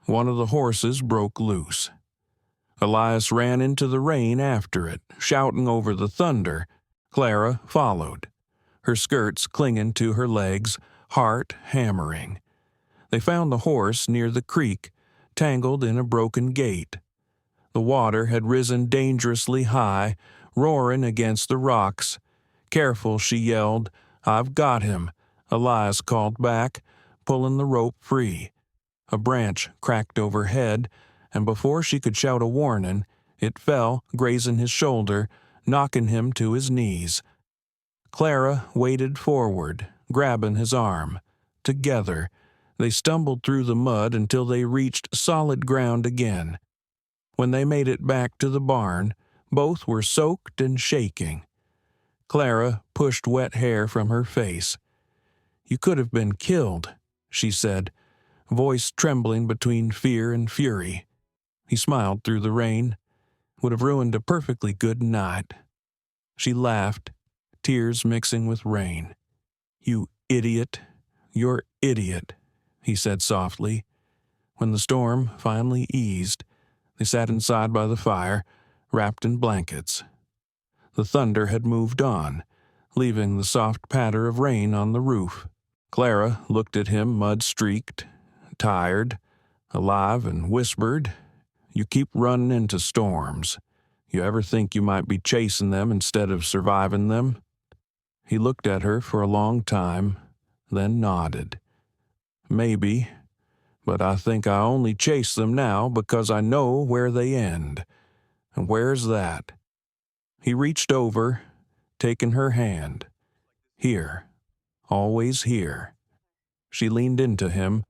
Speaker 1: one of the horses broke loose. Elias ran into the rain after it, shouting over the thunder. Clara followed, her skirts clinging to her legs, heart hammering. They found the horse near the creek, tangled in a broken gate. The water had risen dangerously high, roaring against the rocks. "Careful," she yelled. "I've got him," Elias called back, pulling the rope free. A branch cracked overhead, and before she could shout a warning, it fell, grazing his shoulder, knocking him to his knees. Clara waded forward, grabbing his arm. Together, they stumbled through the mud until they reached solid ground again. When they made it back to the barn, both were soaked and shaking. Clara pushed wet hair from her face. "You could have been killed," she said, voice trembling between fear and fury. He smiled through the rain. "Would have ruined a perfectly good night." She laughed, tears mixing with rain. "You idiot, you're idiot," he said softly. When the storm finally eased, they sat inside by the fire, wrapped in blankets. The thunder had moved on, leaving the soft patter of rain on the roof. Clara looked at him mud-streaked, tired, alive, and whispered, "You keep running into storms. You ever think you might be chasing them instead of surviving them?" He looked at her for a long time, then nodded. "Maybe, but I think I only chase them now because I know where they end. And where's that?" He reached over, taking her hand. "Here, always here." She leaned into him,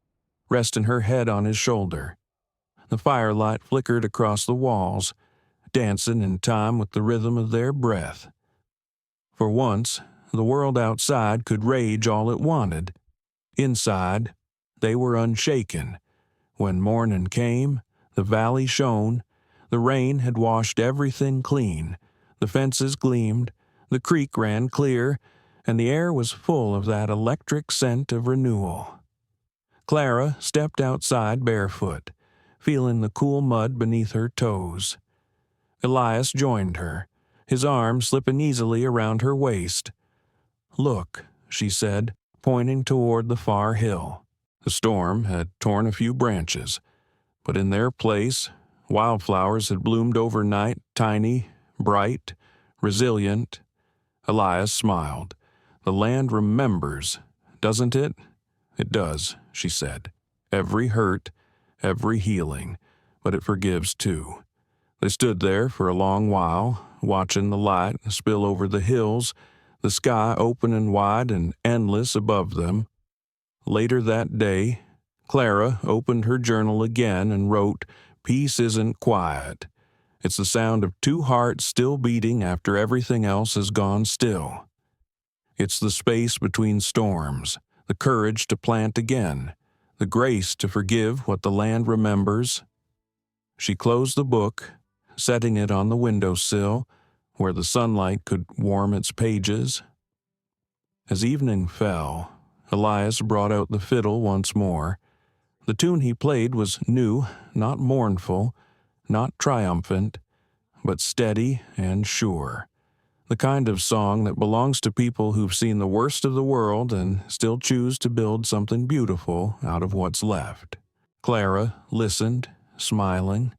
Speaker 1: resting her head on his shoulder. The firelight flickered across the walls, dancing in time with the rhythm of their breath. For once, the world outside could rage all it wanted. Inside, they were unshaken. When morning came, the valley shone. The rain had washed everything clean. The fences gleamed, the creek ran clear, and the air was full of that electric scent of renewal. Clara stepped outside barefoot, feeling the cool mud beneath her toes. Elias joined her, his arm slipping easily around her waist. "Look," she said, pointing toward the far hill. The storm had torn a few branches, but in their place, wildflowers had bloomed overnight, tiny, bright, resilient. Elias smiled. "The land remembers, doesn't it?" "It does," she said. "Every hurt, every healing, but it forgives too." They stood there for a long while, watching the light spill over the hills, the sky open and wide and endless above them. Later that day, Clara opened her journal again and wrote, "Peace isn't quiet. It's the sound of two hearts still beating after everything else has gone still. It's the space between storms, the courage to plant again, the grace to forgive what the land remembers." She closed the book, setting it on the windowsill, where the sunlight could warm its pages. As evening fell, Elias brought out the fiddle once more. The tune he played was new, not mournful, not triumphant, but steady and sure. The kind of song that belongs to people who've seen the worst of the world and still choose to build something beautiful out of what's left. Clara listened, smiling.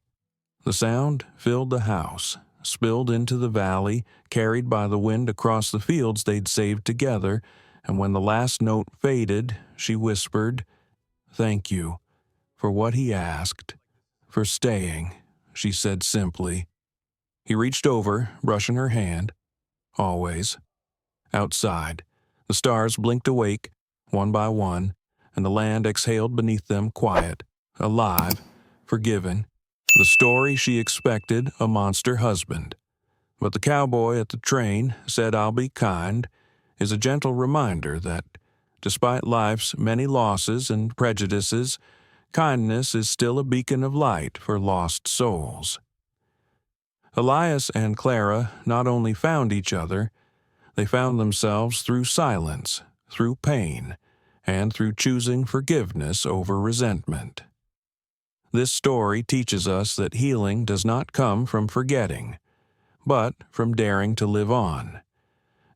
Speaker 1: The sound filled the house, spilled into the valley, carried by the wind across the fields they'd saved together, and when the last note faded, she whispered, "Thank you for what he asked, for staying," she said simply. He reached over, brushing her hand. Always. Outside, the stars blinked awake, one by one, and the land exhaled beneath them quiet, alive, forgiving. The story she expected a monster husband. But the cowboy at the train said, "I'll be kind," is a gentle reminder that, despite life's many losses and prejudices, kindness is still a beacon of light for lost souls. Elias and Clara not only found each other, they found themselves through silence, through pain, and through choosing forgiveness over resentment. This story teaches us that healing does not come from forgetting, but from daring to live on,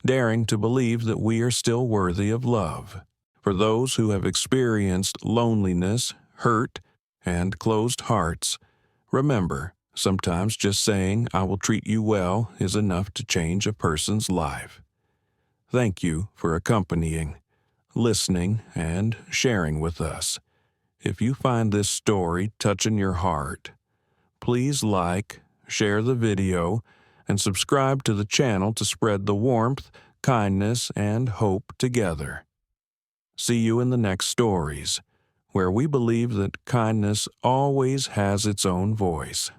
Speaker 1: daring to believe that we are still worthy of love. For those who have experienced loneliness, hurt, and closed hearts, remember, sometimes just saying, "I will treat you well," is enough to change a person's life. Thank you for accompanying, listening, and sharing with us. If you find this story touching your heart, please like, share the video, and subscribe to the channel to spread the warmth, kindness, and hope together. See you in the next stories, where we believe that kindness always has its own voice.